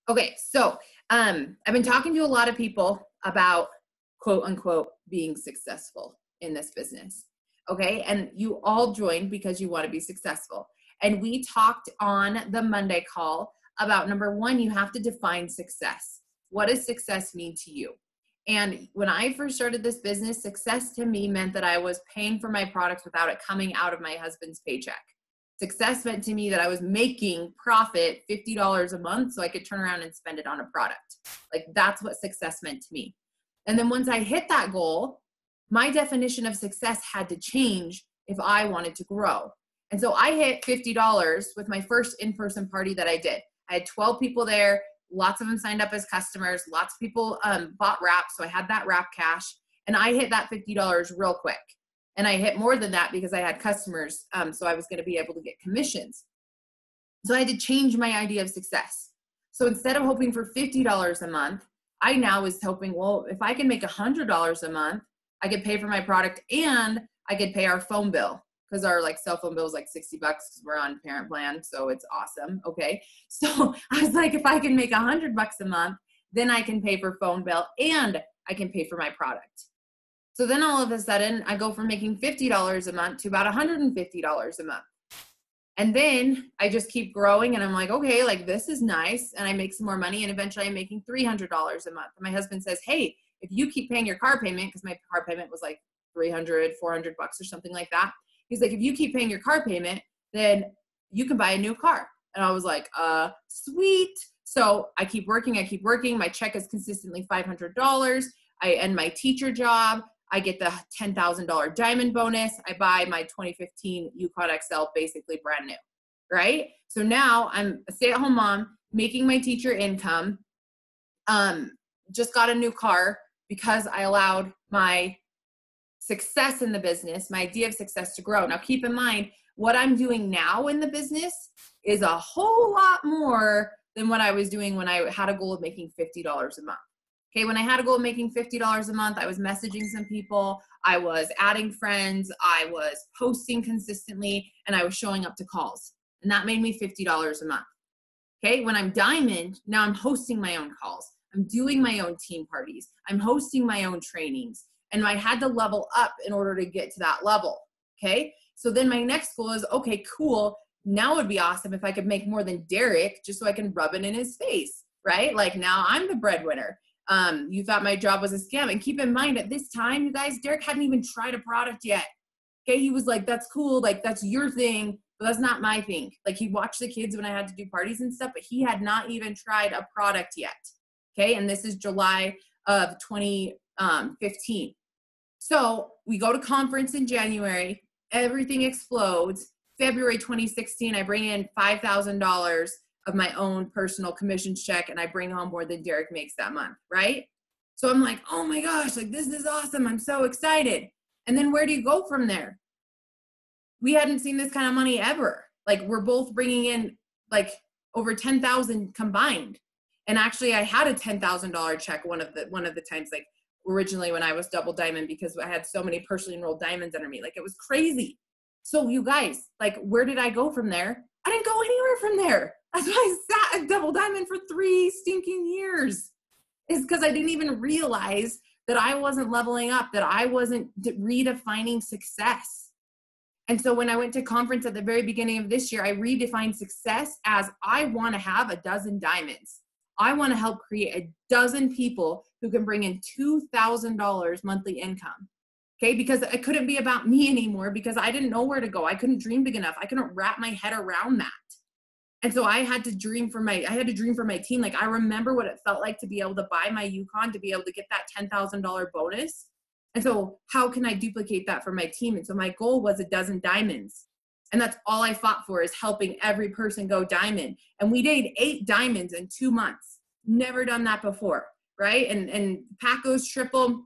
Okay, so I've been talking to a lot of people about quote unquote being successful in this business. Okay, and you all joined because you want to be successful. And we talked on the Monday call about number one, you have to define success. What does success mean to you? And when I first started this business, success to me meant that I was paying for my products without it coming out of my husband's paycheck. Success meant to me that I was making profit $50 a month so I could turn around and spend it on a product. Like that's what success meant to me. And then once I hit that goal, my definition of success had to change if I wanted to grow. And so I hit $50 with my first in-person party that I did. I had 12 people there. Lots of them signed up as customers. Lots of people bought wrap. So I had that wrap cash and I hit that $50 real quick. And I hit more than that because I had customers. So I was going to be able to get commissions. So I had to change my idea of success. So instead of hoping for $50 a month, I now was hoping, well, if I can make $100 a month, I could pay for my product and I could pay our phone bill because our like cell phone bill is like $60 because we're on parent plan. So it's awesome. Okay. So I was like, if I can make $100 a month, then I can pay for phone bill and I can pay for my product. So then all of a sudden I go from making $50 a month to about $150 a month. And then I just keep growing and I'm like, okay, like this is nice. And I make some more money and eventually I'm making $300 a month. And my husband says, hey, if you keep paying your car payment, because my car payment was like $300, $400 or something like that. He's like, if you keep paying your car payment, then you can buy a new car. And I was like, sweet. So I keep working. My check is consistently $500. I end my teacher job. I get the $10,000 diamond bonus. I buy my 2015 Yukon XL basically brand new, right? So now I'm a stay-at-home mom making my teacher income. Just got a new car because I allowed my success in the business, my idea of success to grow. Now keep in mind, what I'm doing now in the business is a whole lot more than what I was doing when I had a goal of making $50 a month. Okay, when I had a goal of making $50 a month, I was messaging some people, I was adding friends, I was posting consistently, and I was showing up to calls. And that made me $50 a month. Okay, when I'm diamond, now I'm hosting my own calls. I'm doing my own team parties. I'm hosting my own trainings. And I had to level up in order to get to that level. Okay, so then my next goal is, okay, cool. Now it would be awesome if I could make more than Derek just so I can rub it in his face, right? Like now I'm the breadwinner. You thought my job was a scam. And keep in mind at this time, you guys, Derek hadn't even tried a product yet. Okay. He was like, that's cool. Like that's your thing, but that's not my thing. Like he watched the kids when I had to do parties and stuff, but he had not even tried a product yet. Okay. And this is July of 2015. So we go to conference in January, everything explodes. February 2016, I bring in $5,000 of my own personal commissions check and I bring home more than Derek makes that month, right? So I'm like, oh my gosh, like this is awesome. I'm so excited. And then where do you go from there? We hadn't seen this kind of money ever. Like we're both bringing in like over 10,000 combined. And actually I had a $10,000 check one of the times, like originally when I was double diamond because I had so many personally enrolled diamonds under me. Like it was crazy. So you guys, like where did I go from there? I didn't go anywhere from there. That's why I sat at double diamond for 3 stinking years. Is because I didn't even realize that I wasn't leveling up, that I wasn't redefining success. And so when I went to conference at the very beginning of this year, I redefined success as I want to have a dozen diamonds. I want to help create a dozen people who can bring in $2,000 monthly income. Okay, because it couldn't be about me anymore because I didn't know where to go. I couldn't dream big enough. I couldn't wrap my head around that. And so I had to dream for my team. Like I remember what it felt like to be able to buy my Yukon, to be able to get that $10,000 bonus. And so how can I duplicate that for my team? And so my goal was a dozen diamonds. And that's all I fought for, is helping every person go diamond. And we did 8 diamonds in 2 months. Never done that before, right? And Paco's triple.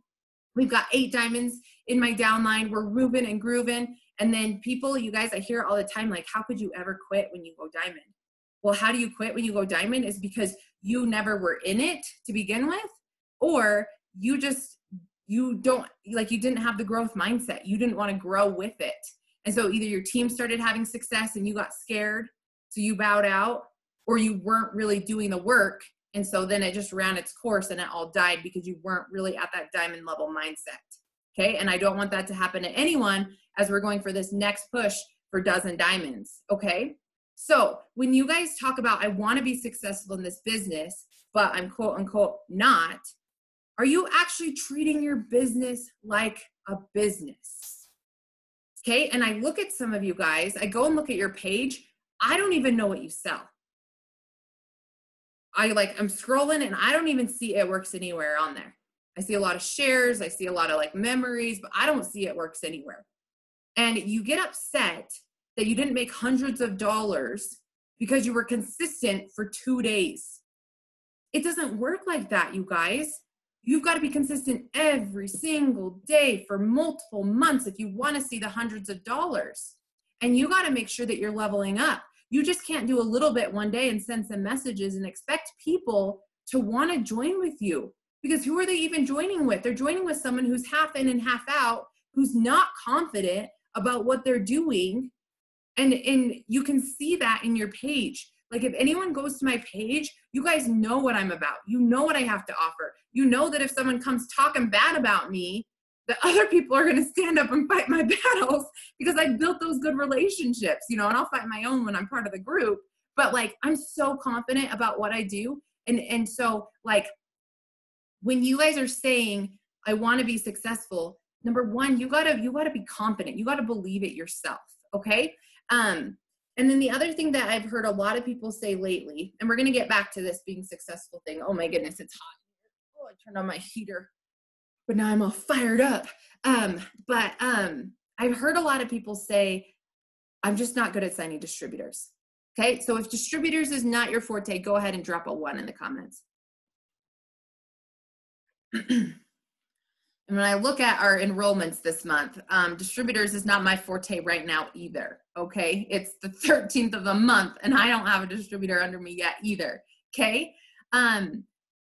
We've got 8 diamonds in my downline. We're moving and grooving. And then people, you guys, I hear all the time, like, how could you ever quit when you go diamond? Well, how do you quit when you go diamond? Is because you never were in it to begin with, or you didn't have the growth mindset. You didn't want to grow with it. And so either your team started having success and you got scared, so you bowed out, or you weren't really doing the work And so then it just ran its course and it all died because you weren't really at that diamond level mindset. Okay. And I don't want that to happen to anyone as we're going for this next push for dozen diamonds. Okay. So when you guys talk about, I want to be successful in this business, but I'm quote unquote not, are you actually treating your business like a business? Okay. And I look at some of you guys, I go and look at your page. I don't even know what you sell. I'm scrolling and I don't even see it works anywhere on there. I see a lot of shares. I see a lot of like memories, but I don't see it works anywhere. And you get upset that you didn't make hundreds of dollars because you were consistent for 2 days. It doesn't work like that, you guys. You've got to be consistent every single day for multiple months if you want to see the hundreds of dollars. And you got to make sure that you're leveling up. You just can't do a little bit one day and send some messages and expect people to want to join with you. Because who are they even joining with? They're joining with someone who's half in and half out, who's not confident about what they're doing. And you can see that in your page. Like if anyone goes to my page, you guys know what I'm about. You know what I have to offer. You know that if someone comes talking bad about me, that other people are going to stand up and fight my battles because I built those good relationships, and I'll fight my own when I'm part of the group. But like, I'm so confident about what I do. And so like, when you guys are saying, I want to be successful, number one, you gotta be confident. You gotta believe it yourself. Okay. And then the other thing that I've heard a lot of people say lately, and we're going to get back to this being successful thing. Oh my goodness, it's hot. Oh, I turned on my heater, but now I'm all fired up. But I've heard a lot of people say, I'm just not good at signing distributors. Okay. So if distributors is not your forte, go ahead and drop a 1 in the comments. And when I look at our enrollments this month, distributors is not my forte right now either, okay? It's the 13th of the month, and I don't have a distributor under me yet either, okay?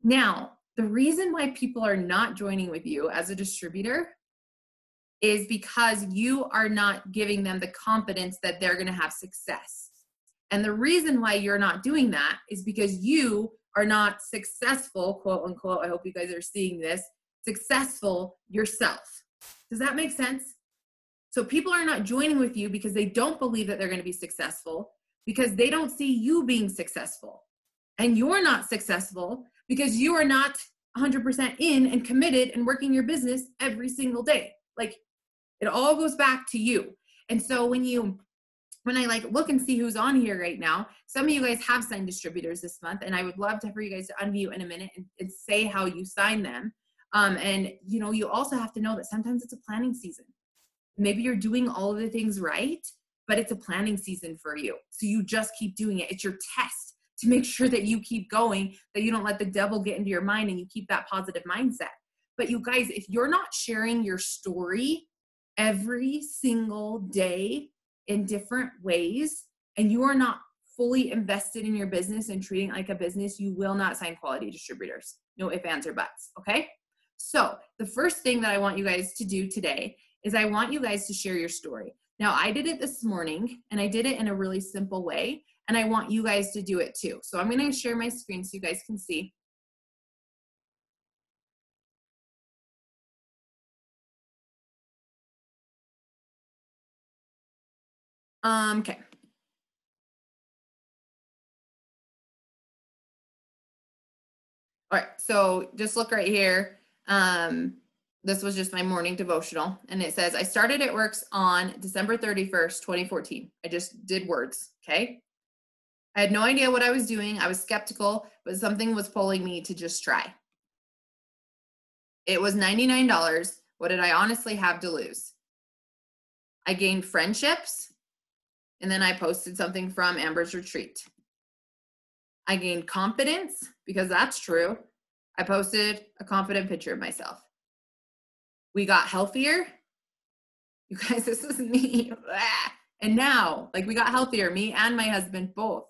Now, the reason why people are not joining with you as a distributor is because you are not giving them the confidence that they're gonna have success. And the reason why you're not doing that is because you are not successful, quote unquote, I hope you guys are seeing this, successful yourself. Does that make sense? So people are not joining with you because they don't believe that they're going to be successful, because they don't see you being successful. And you're not successful because you are not 100% in and committed and working your business every single day. Like, it all goes back to you. And so when I like look and see who's on here right now, some of you guys have signed distributors this month, and I would love for you guys to unmute in a minute and say how you sign them. And you also have to know that sometimes it's a planning season. Maybe you're doing all of the things right, but it's a planning season for you. So you just keep doing it. It's your test to make sure that you keep going, that you don't let the devil get into your mind, and you keep that positive mindset. But you guys, if you're not sharing your story every single day in different ways, and you are not fully invested in your business and treating it like a business, you will not sign quality distributors. No ifs, ands, or buts, okay? So the first thing that I want you guys to do today is I want you guys to share your story. Now, I did it this morning, and I did it in a really simple way, and I want you guys to do it too. So I'm going to share my screen so you guys can see. Okay. All right, so just look right here. This was just my morning devotional, and it says, I started It Works on December 31st, 2014. I just did words, okay? I had no idea what I was doing. I was skeptical, but something was pulling me to just try. It was $99. What did I honestly have to lose? I gained friendships, and then I posted something from Amber's retreat. I gained confidence, because that's true. I posted a confident picture of myself. We got healthier. You guys, this is me. And now, like, we got healthier, me and my husband both.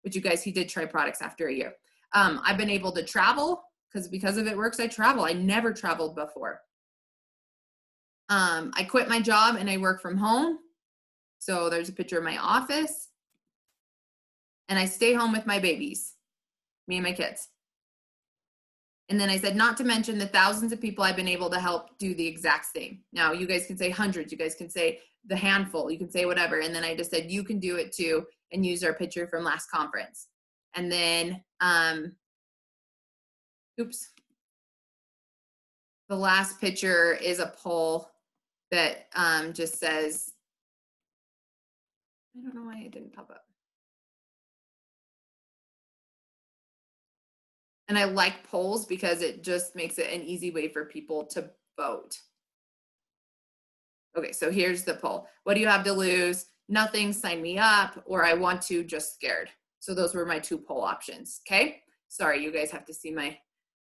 But you guys, he did try products after a year. I've been able to travel because of It Works, I travel. I never traveled before. I quit my job and I work from home. So there's a picture of my office. And I stay home with my babies. me and my kids. And then I said, not to mention the thousands of people I've been able to help do the exact same. Now, you guys can say hundreds, you guys can say the handful, you can say whatever. And then I just said, you can do it too, and use our picture from last conference. And then, oops. The last picture is a poll that just says, I don't know why it didn't pop up. And I like polls because it just makes it an easy way for people to vote. Okay, so here's the poll. What do you have to lose? Nothing, sign me up, or I want to, just scared. So those were my 2 poll options, okay? Sorry, you guys have to see my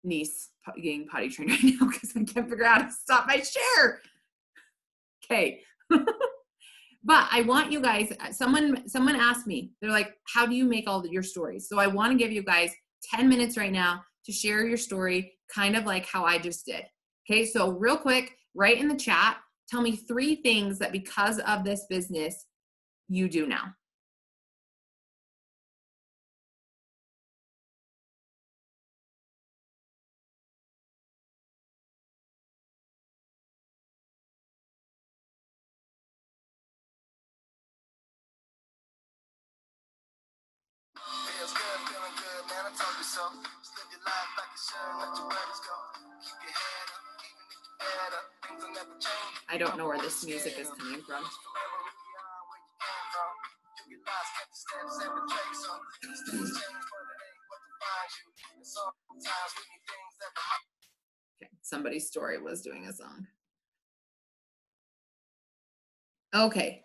niece getting potty trained right now because I can't figure out how to stop my share. Okay. But I want you guys, someone asked me, they're like, how do you make all your stories? So I want to give you guys 10 minutes right now to share your story, kind of like how I just did. Okay, so real quick, write in the chat, tell me 3 things that because of this business, you do now. I don't know where this music is coming from. Okay, somebody's story was doing a song. Okay,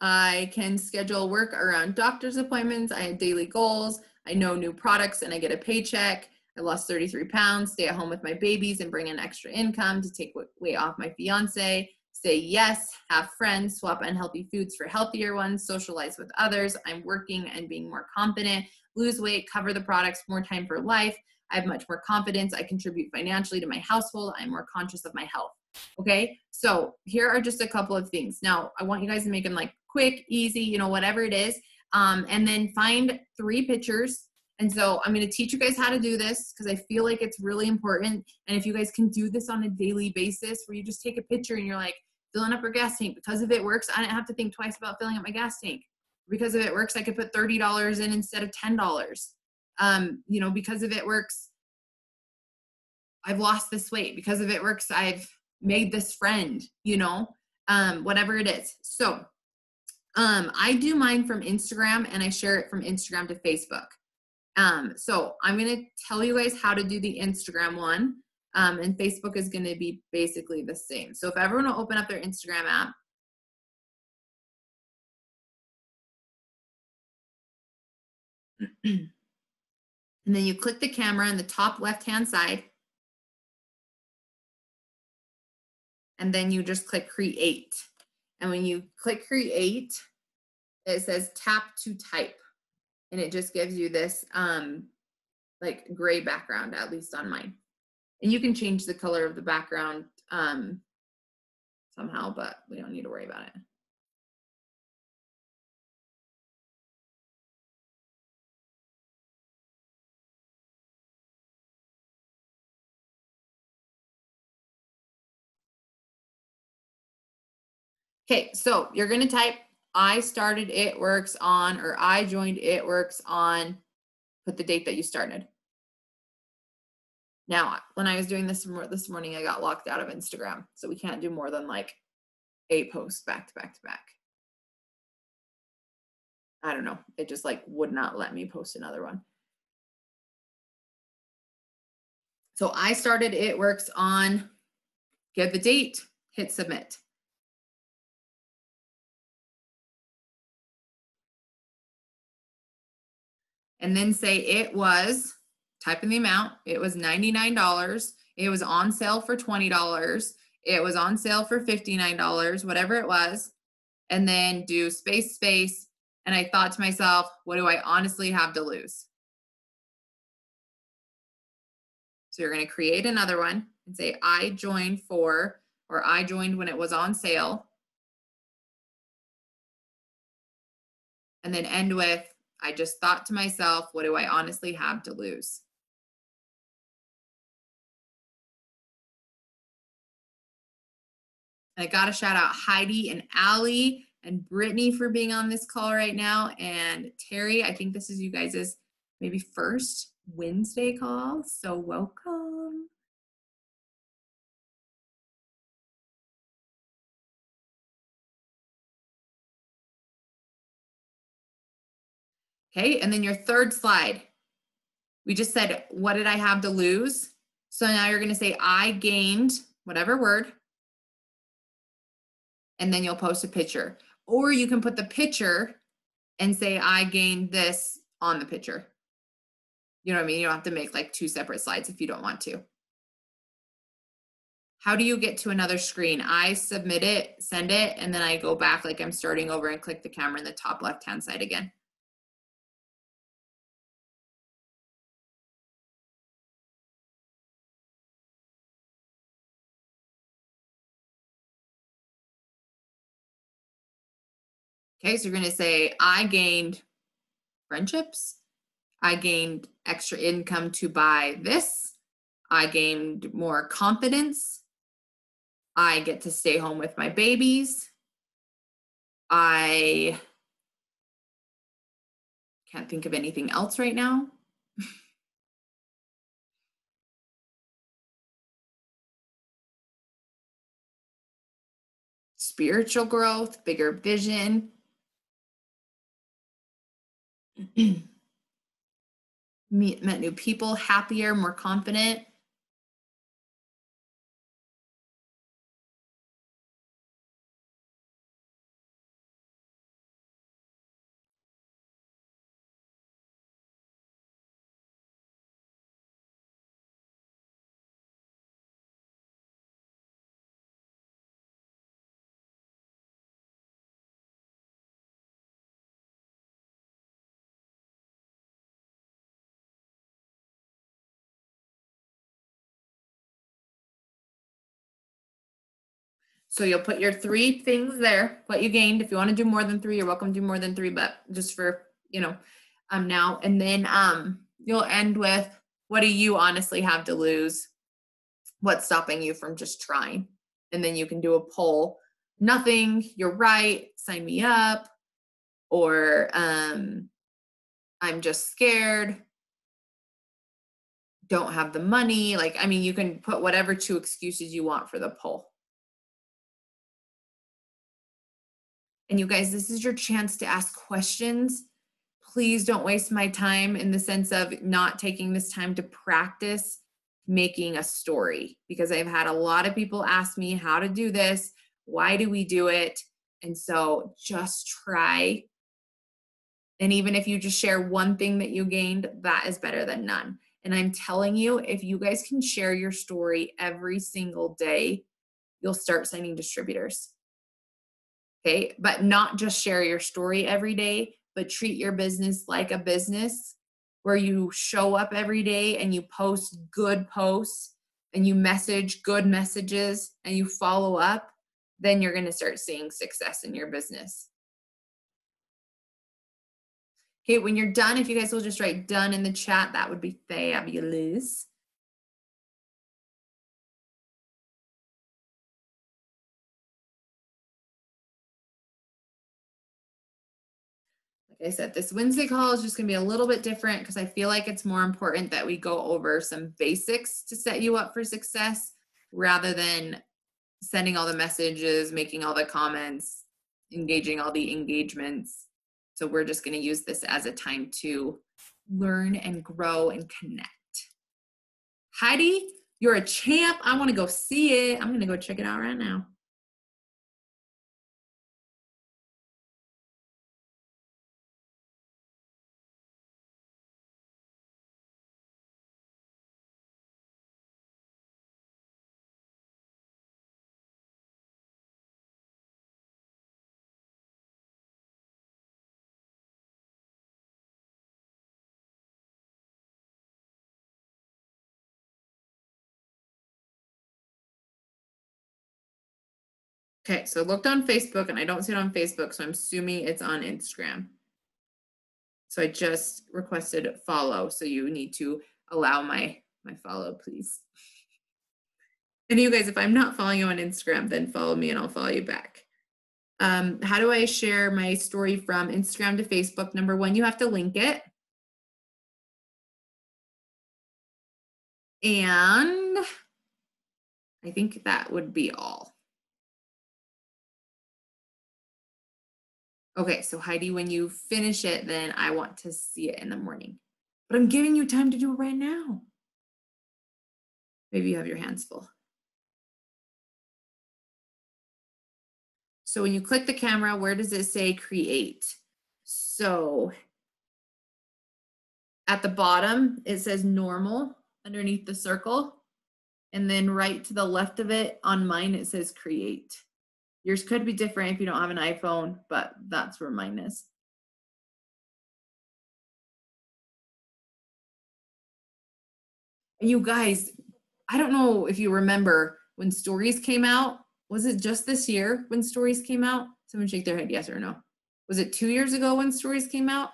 I can schedule work around doctor's appointments. I have daily goals. I know new products and I get a paycheck. I lost 33 pounds, stay at home with my babies and bring in extra income to take weight off my fiance. Say yes, have friends, swap unhealthy foods for healthier ones, socialize with others. I'm working and being more confident, lose weight, cover the products, more time for life. I have much more confidence. I contribute financially to my household. I'm more conscious of my health. Okay, so here are just a couple of things. Now, I want you guys to make them like quick, easy, you know, whatever it is. And then find 3 pictures. And so I'm going to teach you guys how to do this because I feel like it's really important. And if you guys can do this on a daily basis where you just take a picture and you're like filling up your gas tank, because if it works, I don't have to think twice about filling up my gas tank. Because if it works, I could put $30 in instead of $10. You know, because if it works, I've lost this weight. Because if it works, I've made this friend, you know, whatever it is. So I do mine from Instagram and I share it from Instagram to Facebook. So I'm going to tell you guys how to do the Instagram one. And Facebook is going to be basically the same. So if everyone will open up their Instagram app. And then you click the camera in the top left-hand side. And then you just click create. And when you click create, it says tap to type. And it just gives you this like gray background, at least on mine. And you can change the color of the background somehow, but we don't need to worry about it. Okay, so you're going to type, I started It Works on, or I joined It Works on, put the date that you started. Now, when I was doing this morning, I got locked out of Instagram. So we can't do more than like 8 posts back to back to back. I don't know. It just like would not let me post another one. So I started It Works on, give the date, hit submit. And then say it was, type in the amount, it was $99. It was on sale for $20. It was on sale for $59, whatever it was. And then do space, space. And I thought to myself, what do I honestly have to lose? So you're going to create another one and say, I joined for, or I joined when it was on sale. And then end with, I just thought to myself, what do I honestly have to lose? I got to shout out Heidi and Allie and Brittany for being on this call right now. And Terry, I think this is you guys' maybe first Wednesday call. So welcome. Okay, and then your third slide. We just said, what did I have to lose? So now you're going to say, I gained whatever word, and then you'll post a picture. Or you can put the picture and say, I gained this on the picture. You know what I mean? You don't have to make like 2 separate slides if you don't want to. How do you get to another screen? I submit it, send it, and then I go back like I'm starting over and click the camera in the top left-hand side again. Okay, so you're going to say, I gained friendships. I gained extra income to buy this. I gained more confidence. I get to stay home with my babies. I can't think of anything else right now. Spiritual growth, bigger vision. Met new people, happier, more confident. So you'll put your 3 things there, what you gained. If you want to do more than 3, you're welcome to do more than 3, but just for, now. And then you'll end with, what do you honestly have to lose? What's stopping you from just trying? And then you can do a poll. Nothing, you're right, sign me up. Or I'm just scared, don't have the money. You can put whatever 2 excuses you want for the poll. And you guys, this is your chance to ask questions. Please don't waste my time in the sense of not taking this time to practice making a story, because I've had a lot of people ask me how to do this. Why do we do it? And so just try. And even if you just share one thing that you gained, that is better than none. And I'm telling you, if you guys can share your story every single day, you'll start signing distributors. Okay, but not just share your story every day, but treat your business like a business where you show up every day and you post good posts and you message good messages and you follow up. Then you're going to start seeing success in your business. Okay, when you're done, if you guys will just write done in the chat, that would be fabulous. Like I said, this Wednesday call is just going to be a little bit different because I feel like it's more important that we go over some basics to set you up for success rather than sending all the messages, making all the comments, engaging all the engagements. So we're just going to use this as a time to learn and grow and connect. Heidi, you're a champ. I want to go see it. I'm going to go check it out right now. Okay, so looked on Facebook and I don't see it on Facebook, so I'm assuming it's on Instagram. So I just requested follow. So you need to allow my follow, please. And you guys, if I'm not following you on Instagram, then follow me and I'll follow you back. How do I share my story from Instagram to Facebook? Number one, you have to link it. And I think that would be all. Okay, so Heidi, when you finish it, then I want to see it in the morning. But I'm giving you time to do it right now. Maybe you have your hands full. So when you click the camera, where does it say create? So at the bottom, it says normal underneath the circle. And then right to the left of it, on mine, it says create. Yours could be different if you don't have an iPhone, but that's where mine is. And you guys, I don't know if you remember when stories came out. Was it just this year when stories came out? Someone shake their head, yes or no. Was it 2 years ago when stories came out?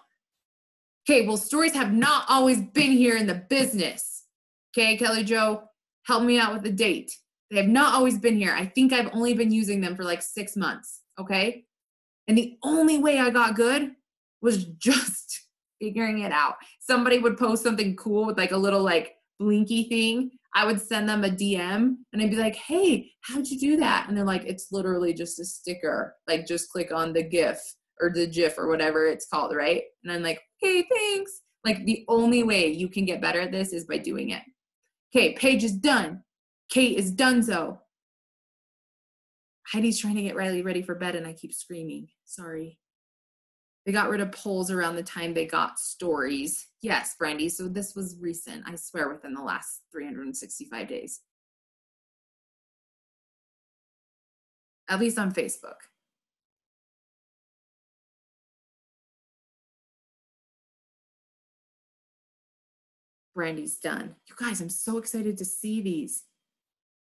Okay, well, stories have not always been here in the business. Okay, Kelly Jo, help me out with the date. They have not always been here. I think I've only been using them for like 6 months, okay? And the only way I got good was just figuring it out. Somebody would post something cool with like a little like blinky thing. I would send them a DM and I'd be like, hey, how'd you do that? And they're like, it's literally just a sticker. Like just click on the GIF or the GIF or whatever it's called, right? And I'm like, okay, thanks. Like the only way you can get better at this is by doing it. Okay, Paige is done. Kate is donezo. Heidi's trying to get Riley ready for bed and I keep screaming. Sorry. They got rid of polls around the time they got stories. Yes, Brandy. So this was recent. I swear within the last 365 days. At least on Facebook. Brandy's done. You guys, I'm so excited to see these.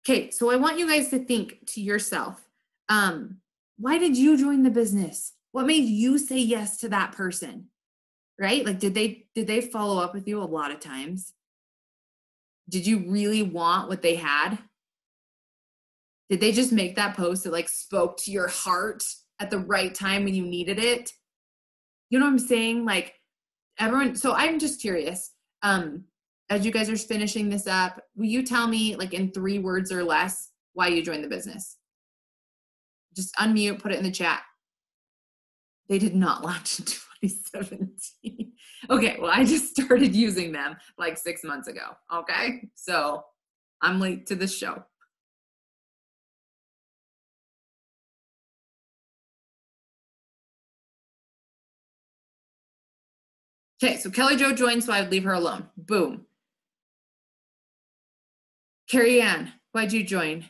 Okay, so I want you guys to think to yourself, why did you join the business? What made you say yes to that person? Right? Like, did they follow up with you a lot of times? Did you really want what they had? Did they just make that post that like spoke to your heart at the right time when you needed it? You know what I'm saying? Like everyone, so I'm just curious. As you guys are finishing this up, will you tell me like in 3 words or less why you joined the business? Just unmute, put it in the chat. They did not launch in 2017. Okay, well, I just started using them like 6 months ago. Okay, so I'm late to the show. Okay, so Kelly Jo joined, so I would leave her alone. Boom. Carrie Ann, why'd you join?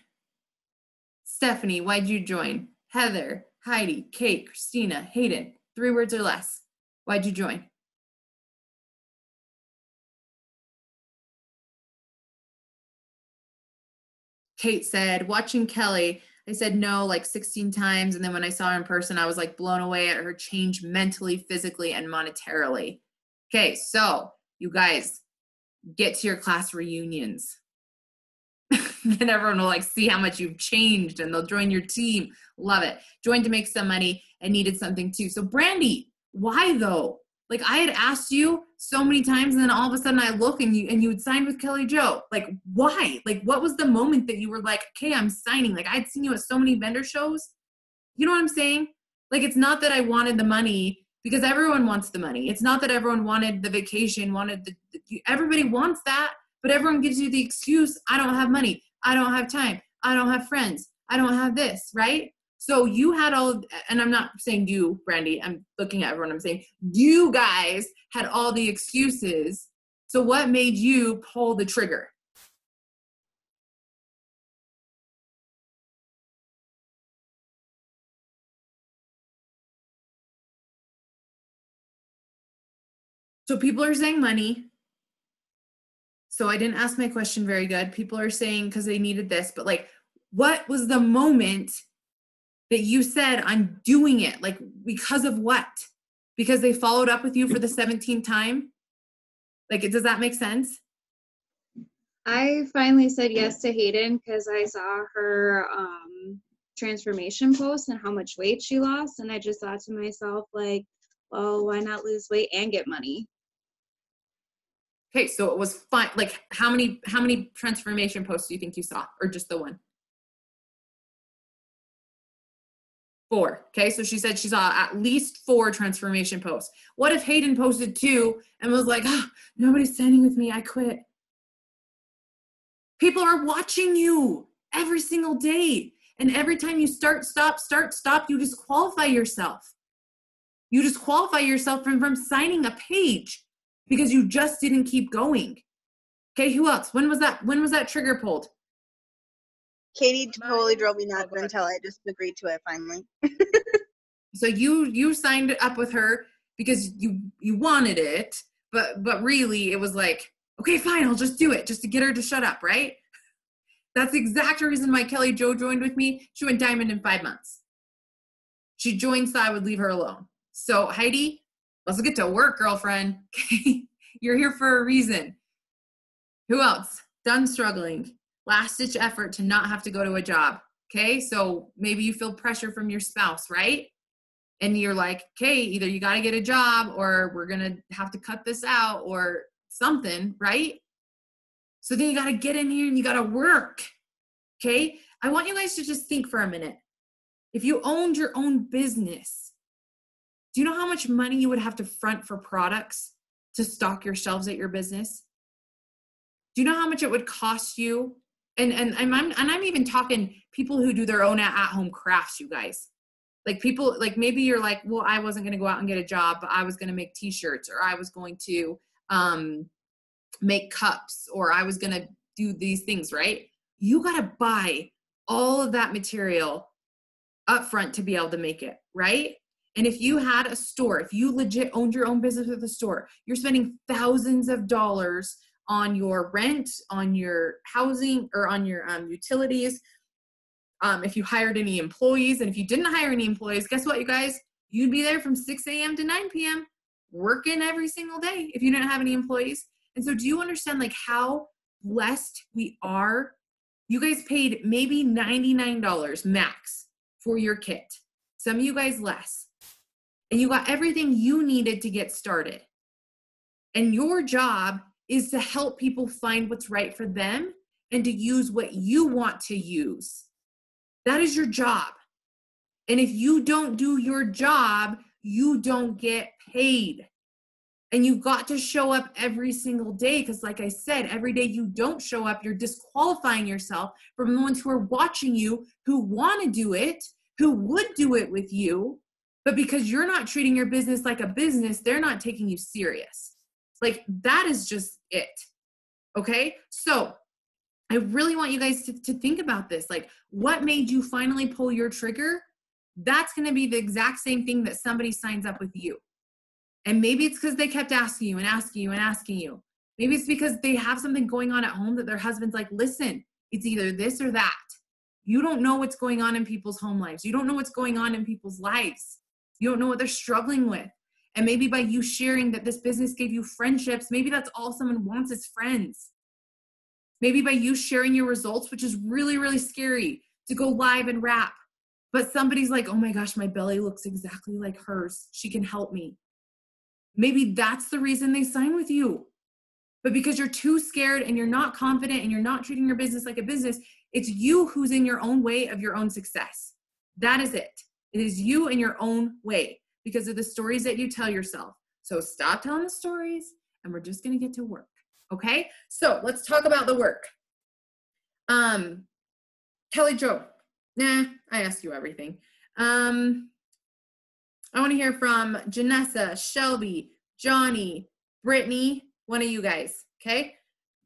Stephanie, why'd you join? Heather, Heidi, Kate, Christina, Hayden, 3 words or less. Why'd you join? Kate said, watching Kelly, I said no like 16 times. And then when I saw her in person, I was like blown away at her change mentally, physically, and monetarily. Okay, so you guys get to your class reunions. Then everyone will like see how much you've changed and they'll join your team. Love it. Joined to make some money and needed something too. So Brandy, why though? Like I had asked you so many times and then all of a sudden I look and you had signed with Kelly Jo. Like why? Like what was the moment that you were like, okay, I'm signing? Like I'd seen you at so many vendor shows. You know what I'm saying? Like it's not that I wanted the money because everyone wants the money. It's not that everyone wanted the vacation, everybody wants that, but everyone gives you the excuse, I don't have money. I don't have time. I don't have friends. I don't have this, right? So you had and I'm not saying you, Brandy, I'm looking at everyone, I'm saying you guys had all the excuses. So what made you pull the trigger? So people are saying money. So I didn't ask my question very good. People are saying because they needed this, but like, what was the moment that you said, I'm doing it? Like, because of what? because they followed up with you for the 17th time? Like, does that make sense? I finally said yes to Hayden because I saw her transformation post and how much weight she lost. And I just thought to myself, like, well, why not lose weight and get money? Okay, so it was fine. Like, how many transformation posts do you think you saw, or just the one? 4. Okay, so she said she saw at least 4 transformation posts. What if Hayden posted 2 and was like, oh, nobody's signing with me, I quit? People are watching you every single day. And every time you start, stop, you disqualify yourself. You disqualify yourself from signing a page because you just didn't keep going. Okay, who else? When was that trigger pulled? Katie totally drove me nuts until I just agreed to it finally. So you signed up with her because you wanted it, but really it was like, okay, fine, I'll just do it just to get her to shut up, right? That's the exact reason why Kelly Jo joined with me. She went diamond in 5 months. She joined so I would leave her alone. So Heidi, let's get to work, girlfriend. Okay, you're here for a reason. Who else? Done struggling. Last ditch effort to not have to go to a job. Okay, so maybe you feel pressure from your spouse, right? And you're like, okay, either you got to get a job or we're going to have to cut this out or something, right? So then you got to get in here and you got to work. Okay, I want you guys to just think for a minute. If you owned your own business, do you know how much money you would have to front for products to stock your shelves at your business? Do you know how much it would cost you? And I'm even talking people who do their own at-home crafts, you guys. Like people, like maybe you're like, well, I wasn't going to go out and get a job, but I was going to make t-shirts, or I was going to make cups, or I was going to do these things, right? You got to buy all of that material upfront to be able to make it, right? And if you had a store, if you legit owned your own business with a store, you're spending thousands of dollars on your rent, on your housing, or on your utilities. If you hired any employees, and if you didn't hire any employees, guess what, you guys? You'd be there from 6 a.m. to 9 p.m. working every single day if you didn't have any employees. And so do you understand like how blessed we are? You guys paid maybe $99 max for your kit. Some of you guys less. And you got everything you needed to get started. And your job is to help people find what's right for them and to use what you want to use. That is your job. And if you don't do your job, you don't get paid. And you've got to show up every single day because, like I said, every day you don't show up, you're disqualifying yourself from the ones who are watching you, who want to do it, who would do it with you. But because you're not treating your business like a business, they're not taking you serious. Like, that is just it. Okay? So I really want you guys to think about this. Like, what made you finally pull your trigger? That's going to be the exact same thing that somebody signs up with you. And maybe it's because they kept asking you and asking you and asking you. Maybe it's because they have something going on at home that their husband's like, listen, it's either this or that. You don't know what's going on in people's home lives. You don't know what's going on in people's lives. You don't know what they're struggling with. And maybe by you sharing that this business gave you friendships, maybe that's all someone wants is friends. Maybe by you sharing your results, which is really, really scary to go live and rap. But somebody's like, oh my gosh, my belly looks exactly like hers. She can help me. Maybe that's the reason they sign with you. But because you're too scared and you're not confident and you're not treating your business like a business, it's you who's in your own way of your own success. That is it. It is you in your own way because of the stories that you tell yourself. So stop telling the stories and we're just going to get to work. Okay? So let's talk about the work. Kelly Jo. Nah, I asked you everything. I want to hear from Janessa, Shelby, Johnny, Brittany, one of you guys, okay?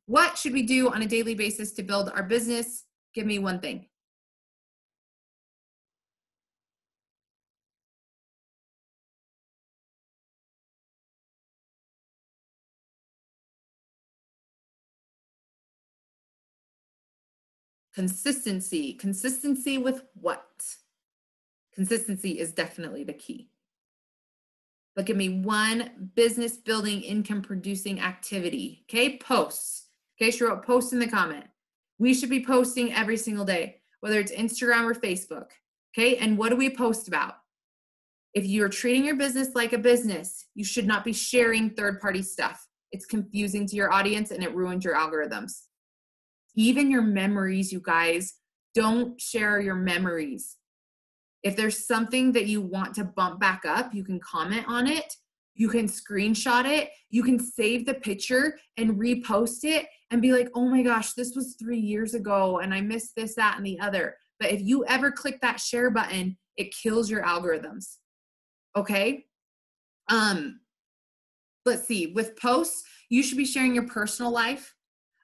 What should we do on a daily basis to build our business? Give me one thing. Consistency. Consistency with what? Consistency is definitely the key. Look at me. One business building, income producing activity. Okay. Posts. Okay. She wrote posts in the comment. We should be posting every single day, whether it's Instagram or Facebook. Okay. And what do we post about? If you're treating your business like a business, you should not be sharing third-party stuff. It's confusing to your audience and it ruins your algorithms. Even your memories, you guys, don't share your memories. If there's something that you want to bump back up, you can comment on it. You can screenshot it. You can save the picture and repost it and be like, oh my gosh, this was 3 years ago and I missed this, that, and the other. But if you ever click that share button, it kills your algorithms. Okay. Let's see. With posts, you should be sharing your personal life.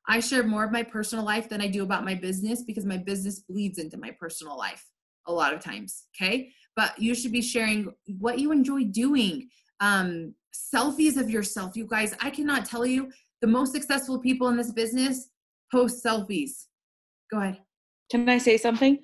I share more of my personal life than I do about my business because my business bleeds into my personal life a lot of times. Okay. But you should be sharing what you enjoy doing. Selfies of yourself. You guys, I cannot tell you, the most successful people in this business post selfies. Go ahead. Can I say something?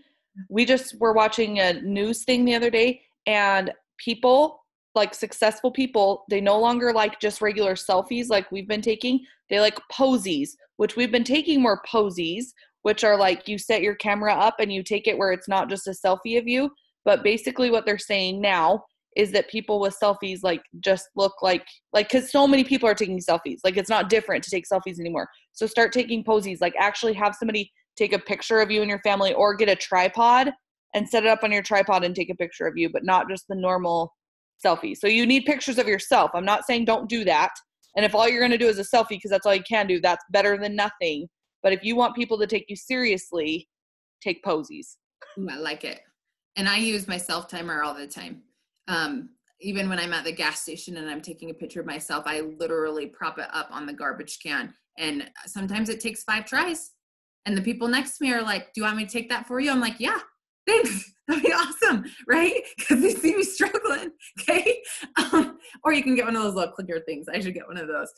We just were watching a news thing the other day, and people, like successful people, they no longer like just regular selfies like we've been taking. They like posies, which we've been taking more posies, which are like you set your camera up and you take it where it's not just a selfie of you. But basically what they're saying now is that people with selfies like just look like because so many people are taking selfies. Like it's not different to take selfies anymore. So start taking posies, like actually have somebody take a picture of you and your family, or get a tripod and set it up on your tripod and take a picture of you, but not just the normal selfie. So you need pictures of yourself. I'm not saying don't do that. And if all you're going to do is a selfie because that's all you can do, that's better than nothing. But if you want people to take you seriously, take posies. Ooh, I like it. And I use my self timer all the time. Even when I'm at the gas station and I'm taking a picture of myself, I literally prop it up on the garbage can. And sometimes it takes 5 tries. And the people next to me are like, do you want me to take that for you? I'm like, yeah, thanks. That'd be awesome, right? Because they see me struggling, okay? Or you can get one of those little clicker things. I should get one of those.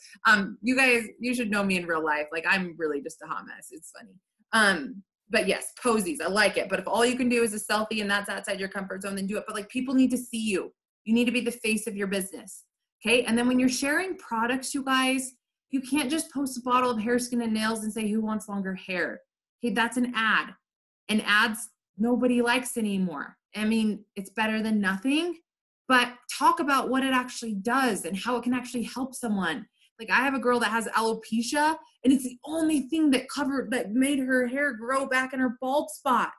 You guys, you should know me in real life. Like, I'm really just a hot mess. It's funny. But yes, posies, I like it. But if all you can do is a selfie and that's outside your comfort zone, then do it. But like, people need to see you. You need to be the face of your business, okay? And then when you're sharing products, you guys, you can't just post a bottle of hair, skin, and nails and say, who wants longer hair? Okay, that's an ad. And ads, nobody likes anymore. I mean, it's better than nothing, but talk about what it actually does and how it can actually help someone. Like I have a girl that has alopecia and it's the only thing that made her hair grow back in her bald spot,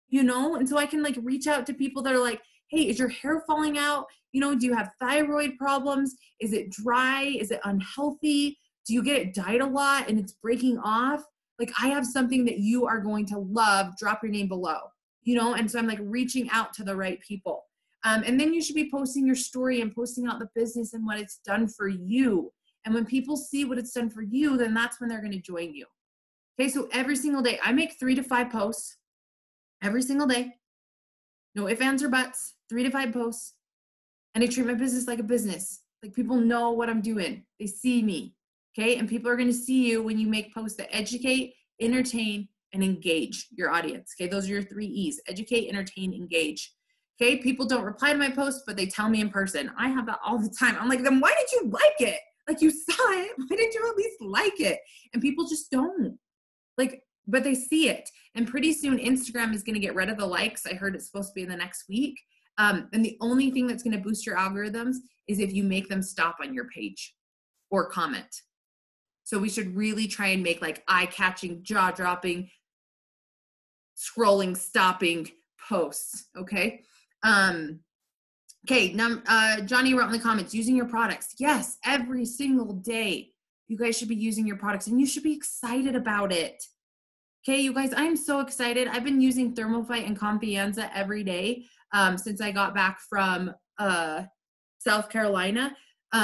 you know? And so I can like reach out to people that are like, hey, is your hair falling out? You know, do you have thyroid problems? Is it dry? Is it unhealthy? Do you get it dyed a lot and it's breaking off? Like I have something that you are going to love. Drop your name below, you know? And so I'm like reaching out to the right people. And then you should be posting your story and posting out the business and what it's done for you. And when people see what it's done for you, then that's when they're going to join you. Okay. So every single day I make 3 to 5 posts every single day. No ifs, ands, or buts, 3 to 5 posts. And I treat my business like a business. Like people know what I'm doing. They see me. Okay. And people are going to see you when you make posts that educate, entertain, and engage your audience. Okay. Those are your 3 E's: educate, entertain, engage. Okay. People don't reply to my posts, but they tell me in person. I have that all the time. I'm like, then why did you like it? Like you saw it. Why didn't you at least like it? And people just don't. Like, but they see it. And pretty soon Instagram is going to get rid of the likes. I heard it's supposed to be in the next week. And the only thing that's going to boost your algorithms is if you make them stop on your page or comment. So we should really try and make like eye-catching, jaw-dropping, scrolling, stopping posts. Okay. Okay. Now, Johnny wrote in the comments, using your products. Yes, every single day. You guys should be using your products and you should be excited about it. Okay, you guys, I'm so excited. I've been using Thermophyte and Confianza every day since I got back from South Carolina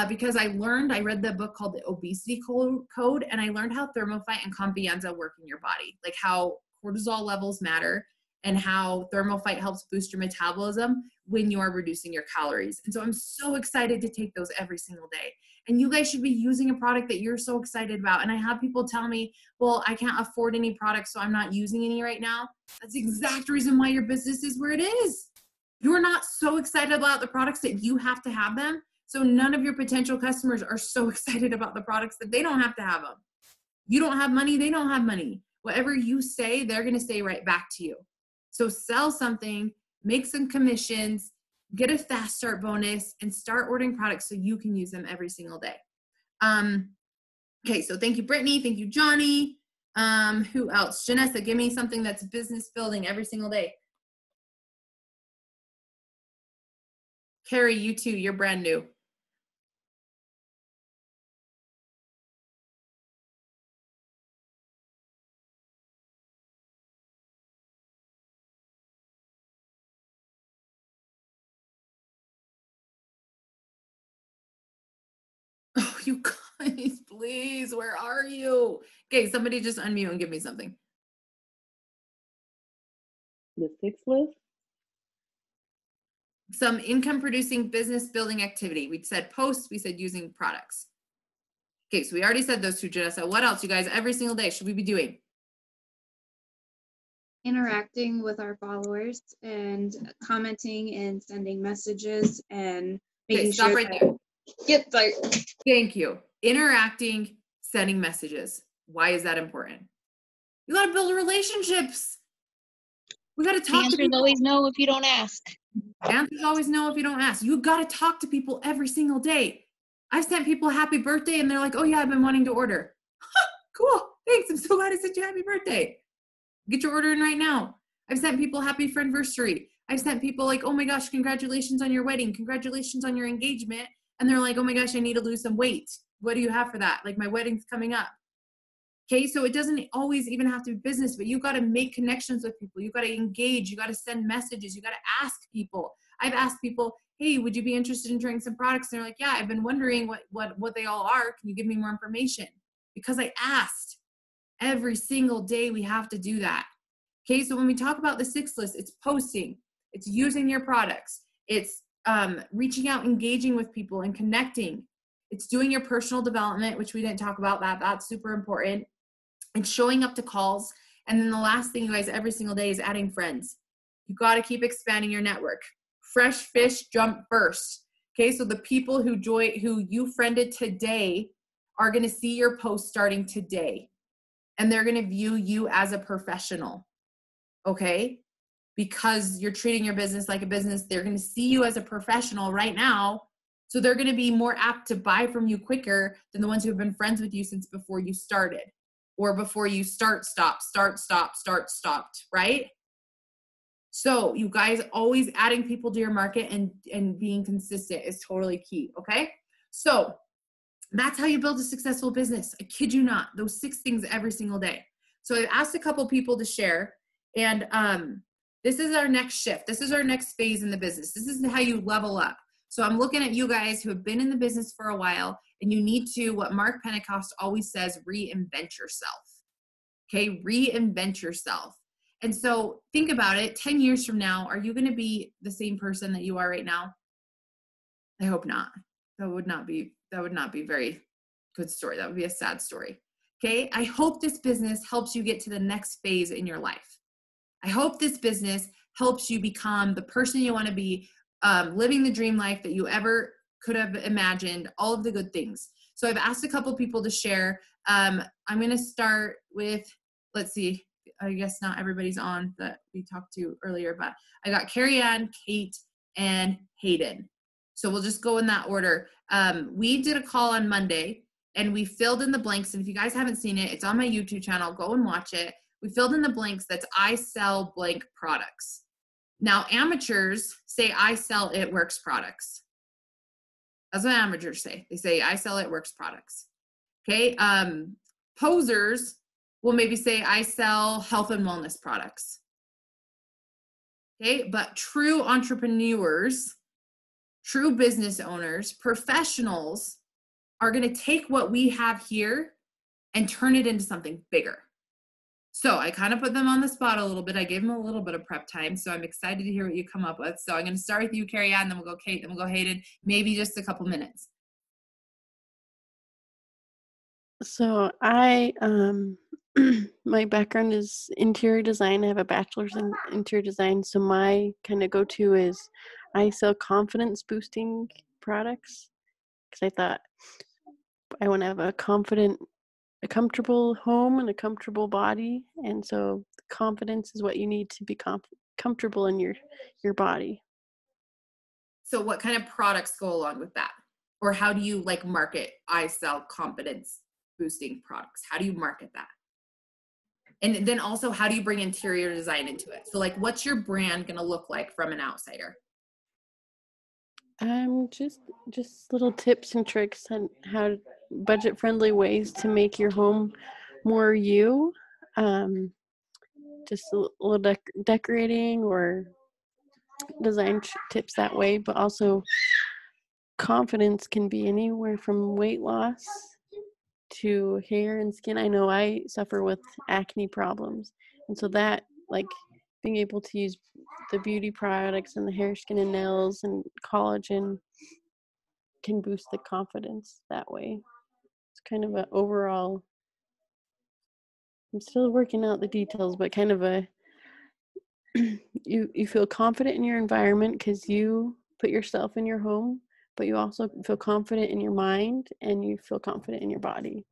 because I read the book called The Obesity Code, and I learned how Thermophyte and Confianza work in your body, like how cortisol levels matter and how Thermophyte helps boost your metabolism when you are reducing your calories. And so I'm so excited to take those every single day. And you guys should be using a product that you're so excited about. And I have people tell me, well, I can't afford any products, so I'm not using any right now. That's the exact reason why your business is where it is. You're not so excited about the products that you have to have them. So none of your potential customers are so excited about the products that they don't have to have them. You don't have money, they don't have money. Whatever you say, they're going to say right back to you. So sell something, make some commissions, get a fast start bonus, and start ordering products so you can use them every single day. Okay, so thank you, Brittany. Thank you, Johnny. Who else? Janessa, give me something that's business building every single day. Carrie, you too, you're brand new. Oh, you guys, please, where are you? Okay, somebody just unmute and give me something. The 6th list? Some income producing business building activity. We said posts, we said using products. Okay, so we already said those two, Janessa. What else, you guys, every single day should we be doing? Interacting with our followers and commenting and sending messages and making stop sure right that there. Yep, sorry. Thank you. Interacting, sending messages. Why is that important? You got to build relationships. We got to talk to Answers people. always no if you don't ask. Answers always no if you don't ask. You got to talk to people every single day. I've sent people a happy birthday and they're like, oh yeah, I've been wanting to order. Cool. Thanks. I'm so glad I sent you a happy birthday. Get your order in right now. I've sent people happy friendversary. I've sent people like, oh my gosh, congratulations on your wedding. Congratulations on your engagement. And they're like, oh my gosh, I need to lose some weight. What do you have for that? Like my wedding's coming up. Okay, so it doesn't always even have to be business, but you got to make connections with people. You got to engage. You got to send messages. You got to ask people. I've asked people, hey, would you be interested in trying some products? And they're like, yeah, I've been wondering what they all are. Can you give me more information? Because I asked. Every single day we have to do that. Okay, so when we talk about the 6 list, it's posting, it's using your products, it's reaching out, engaging with people and connecting. It's doing your personal development, which we didn't talk about that. That's super important. And showing up to calls. And then the last thing, you guys, every single day is adding friends. You got to keep expanding your network. Fresh fish jump first. Okay, so the people who you friended today are going to see your post starting today. And they're going to view you as a professional. Okay? Because you're treating your business like a business. They're going to see you as a professional right now. So they're going to be more apt to buy from you quicker than the ones who have been friends with you since before you started. Or before you stopped, right? So you guys, always adding people to your market and being consistent is totally key, okay? So that's how you build a successful business. I kid you not, those 6 things every single day. So I've asked a couple people to share, and this is our next shift. This is our next phase in the business. This is how you level up. So I'm looking at you guys who have been in the business for a while, and you need to, what Mark Pentecost always says, reinvent yourself. Okay, reinvent yourself. And so think about it, 10 years from now, are you going to be the same person that you are right now? I hope not. That would not be very good story. That would be a sad story. Okay, I hope this business helps you get to the next phase in your life. I hope this business helps you become the person you want to be, living the dream life that you ever could have imagined, all of the good things. So I've asked a couple people to share. I'm going to start with, let's see, I guess not everybody's on that we talked to earlier, but I got Carrie Ann, Kate, and Hayden. So we'll just go in that order. We did a call on Monday and we filled in the blanks. And if you guys haven't seen it, it's on my YouTube channel. Go and watch it. We filled in the blanks. That's I sell blank products. Now amateurs say I sell It Works products. That's what amateurs say. They say I sell It Works products. Okay. Posers will maybe say I sell health and wellness products. Okay. But true entrepreneurs, true business owners, professionals are going to take what we have here and turn it into something bigger. So I kind of put them on the spot a little bit. I gave them a little bit of prep time. So I'm excited to hear what you come up with. So I'm going to start with you, Carrie Ann, then we'll go Kate, then we'll go Hayden, maybe just a couple minutes. So I, my background is interior design. I have a bachelor's in interior design. So my kind of go-to is I sell confidence boosting products. because I thought I want to have a comfortable home and a comfortable body. And so confidence is what you need to be comfortable in your body. So what kind of products go along with that? Or how do you like market, I sell confidence boosting products? How do you market that? And then also, how do you bring interior design into it? So like, what's your brand going to look like from an outsider? Just little tips and tricks on how budget friendly ways to make your home more you. Just a little decorating or design tips that way, but also confidence can be anywhere from weight loss to hair and skin. I know I suffer with acne problems, and so that, like, being able to use the beauty products and the hair, skin, and nails and collagen can boost the confidence that way. It's kind of an overall, I'm still working out the details, but kind of a you feel confident in your environment because you put yourself in your home, but you also feel confident in your mind and you feel confident in your body.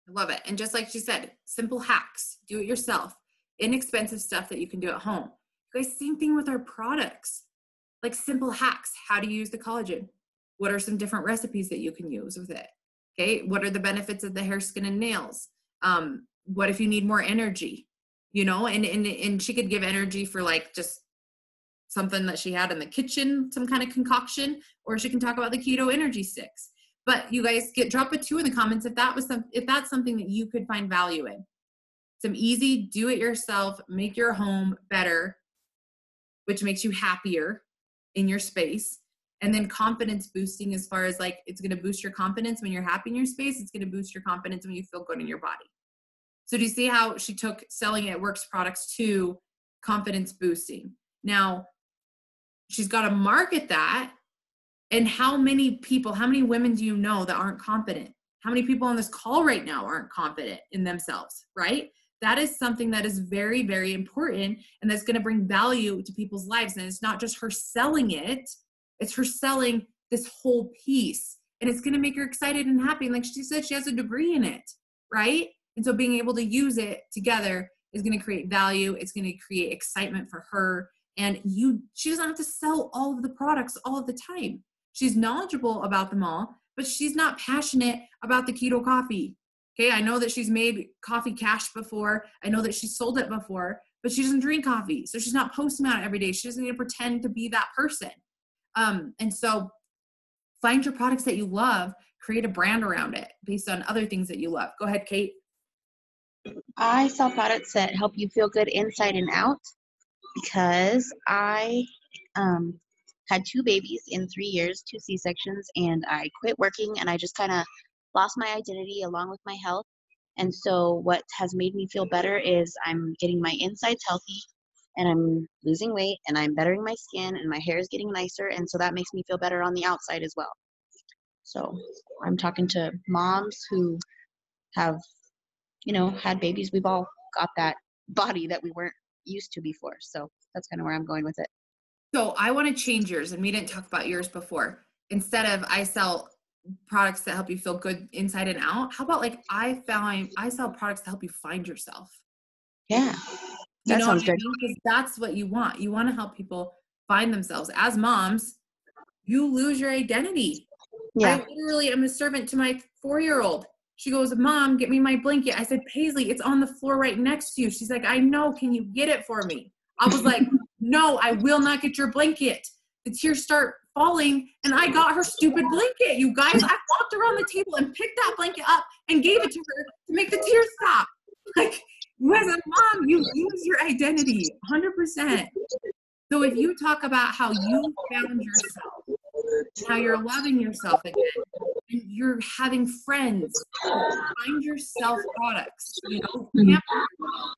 I love it. And just like she said, simple hacks, do it yourself, inexpensive stuff that you can do at home. You guys, same thing with our products, like simple hacks. How to use the collagen? What are some different recipes that you can use with it? Okay. What are the benefits of the hair, skin, and nails? What if you need more energy, you know, and she could give energy for like just something that she had in the kitchen, some kind of concoction, or she can talk about the keto energy sticks. But you guys drop a 2 in the comments if that's something that you could find value in. Some easy, do it yourself, make your home better, which makes you happier in your space. And then confidence boosting, as far as like, it's going to boost your confidence when you're happy in your space. It's going to boost your confidence when you feel good in your body. So do you see how she took selling It Works products to confidence boosting? Now, she's got to market that. And how many women do you know that aren't confident? How many people on this call right now aren't confident in themselves, right? That is something that is very, very important, and that's going to bring value to people's lives. And it's not just her selling it, it's her selling this whole piece. And it's going to make her excited and happy. And like she said, she has a degree in it, right? And so being able to use it together is going to create value. It's going to create excitement for her. And she doesn't have to sell all of the products all of the time. She's knowledgeable about them all, but she's not passionate about the keto coffee. Okay, I know that she's made coffee cash before. I know that she's sold it before, but she doesn't drink coffee. So she's not posting about it every day. She doesn't need to pretend to be that person. And so find your products that you love, create a brand around it based on other things that you love. Go ahead, Kate. I sell products that help you feel good inside and out because I had 2 babies in 3 years, 2 C-sections, and I quit working and I just kind of lost my identity along with my health. And so what has made me feel better is I'm getting my insides healthy and I'm losing weight and I'm bettering my skin and my hair is getting nicer. And so that makes me feel better on the outside as well. So I'm talking to moms who have, had babies. We've all got that body that we weren't used to before. So that's kind of where I'm going with it. So I want to change yours, and we didn't talk about yours before. Instead of I sell products that help you feel good inside and out, how about like I sell products to help you find yourself? Yeah, You that know sounds what I good. mean? Because that's what you want. You want to help people find themselves. As moms, you lose your identity. Yeah, I literally am a servant to my 4-year-old. She goes, Mom, get me my blanket. I said, Paisley, it's on the floor right next to you. She's like, I know. Can you get it for me? I was like, no, I will not get your blanket. The tears start falling, and I got her stupid blanket. You guys, I walked around the table and picked that blanket up and gave it to her to make the tears stop. Like, as a mom, you lose your identity 100%. So if you talk about how you found yourself, how you're loving yourself again, and you're having friends, find yourself products, pamper yourself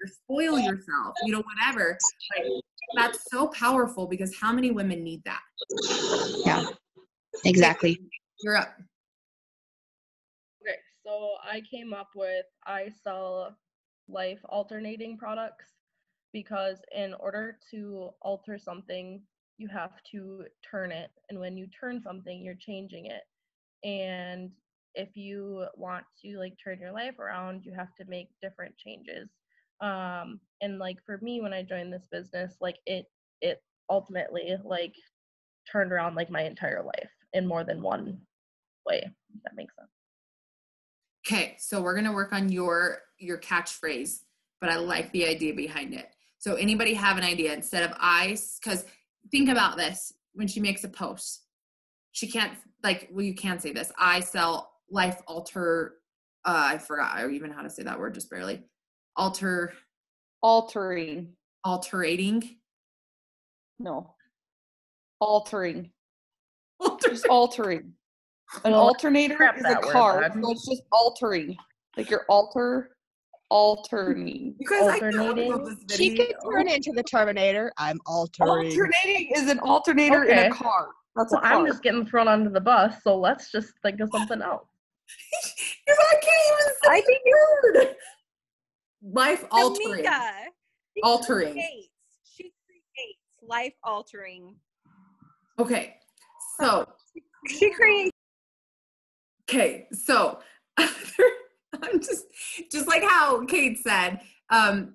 or spoil yourself, whatever. Like, that's so powerful because how many women need that? yeah, exactly. Okay, you're up. Okay, so I came up with I sell life alternating products because in order to alter something, you have to turn it. And when you turn something, you're changing it. and if you want to like turn your life around, you have to make different changes. And like for me, when I joined this business, like it ultimately like turned around like my entire life in more than one way, if that makes sense. Okay, so we're gonna work on your catchphrase, but I like the idea behind it. So anybody have an idea instead of because think about this, when she makes a post, she can't you can say this. I sell life I forgot even how to say that word, just barely. Altering. Altering. No. Altering. Just altering. An alternator Scrap is a that word, car, then. so it's just altering. Like you're alterning. You guys, I thought Alternating. about this She video. could turn into the Terminator. I'm altering. Alternating is an alternator in Okay. a car. That's Well, a car. I'm just getting thrown under the bus, so let's just think of something else. Because I can't even say I think the word. Life altering. Tamika, she Altering. creates life altering. Okay, so She creates. okay, so I'm just like how Kate said,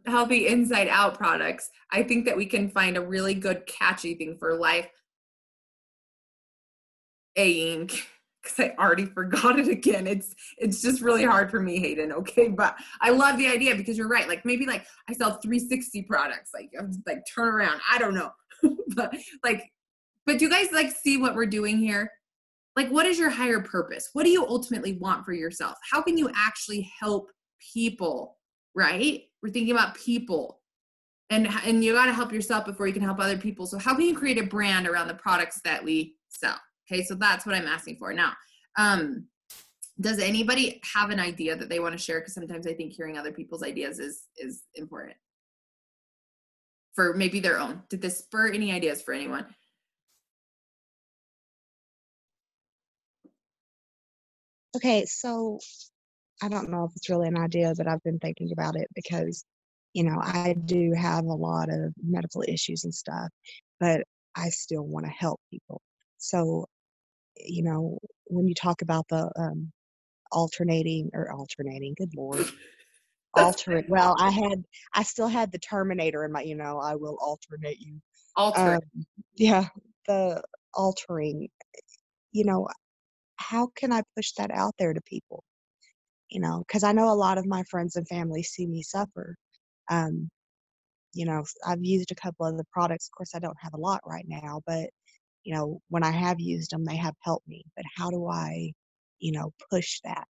healthy inside out products. I think that we can find a really good catchy thing for life because I already forgot it again. It's just really hard for me, Hayden. Okay, but I love the idea because you're right. Like maybe like I sell 360 products. Like I'm just like turn around. I don't know, but do you guys like see what we're doing here? Like, what is your higher purpose? What do you ultimately want for yourself? How can you actually help people, right? We're thinking about people. And you got to help yourself before you can help other people. So how can you create a brand around the products that we sell? Okay, so that's what I'm asking for. Now, does anybody have an idea that they want to share? Because sometimes I think hearing other people's ideas is important. For maybe their own. Did this spur any ideas for anyone? Okay, so I don't know if it's really an idea, but I've been thinking about it because, I do have a lot of medical issues and stuff, but I still want to help people. So, when you talk about the alternating, good Lord, altering. Well, I still had the Terminator in my, I will alternate you. Alter. Yeah, the altering, how can I push that out there to people? Because I know a lot of my friends and family see me suffer. I've used a couple of the products. Of course, I don't have a lot right now, but, when I have used them, they have helped me. But how do I, push that?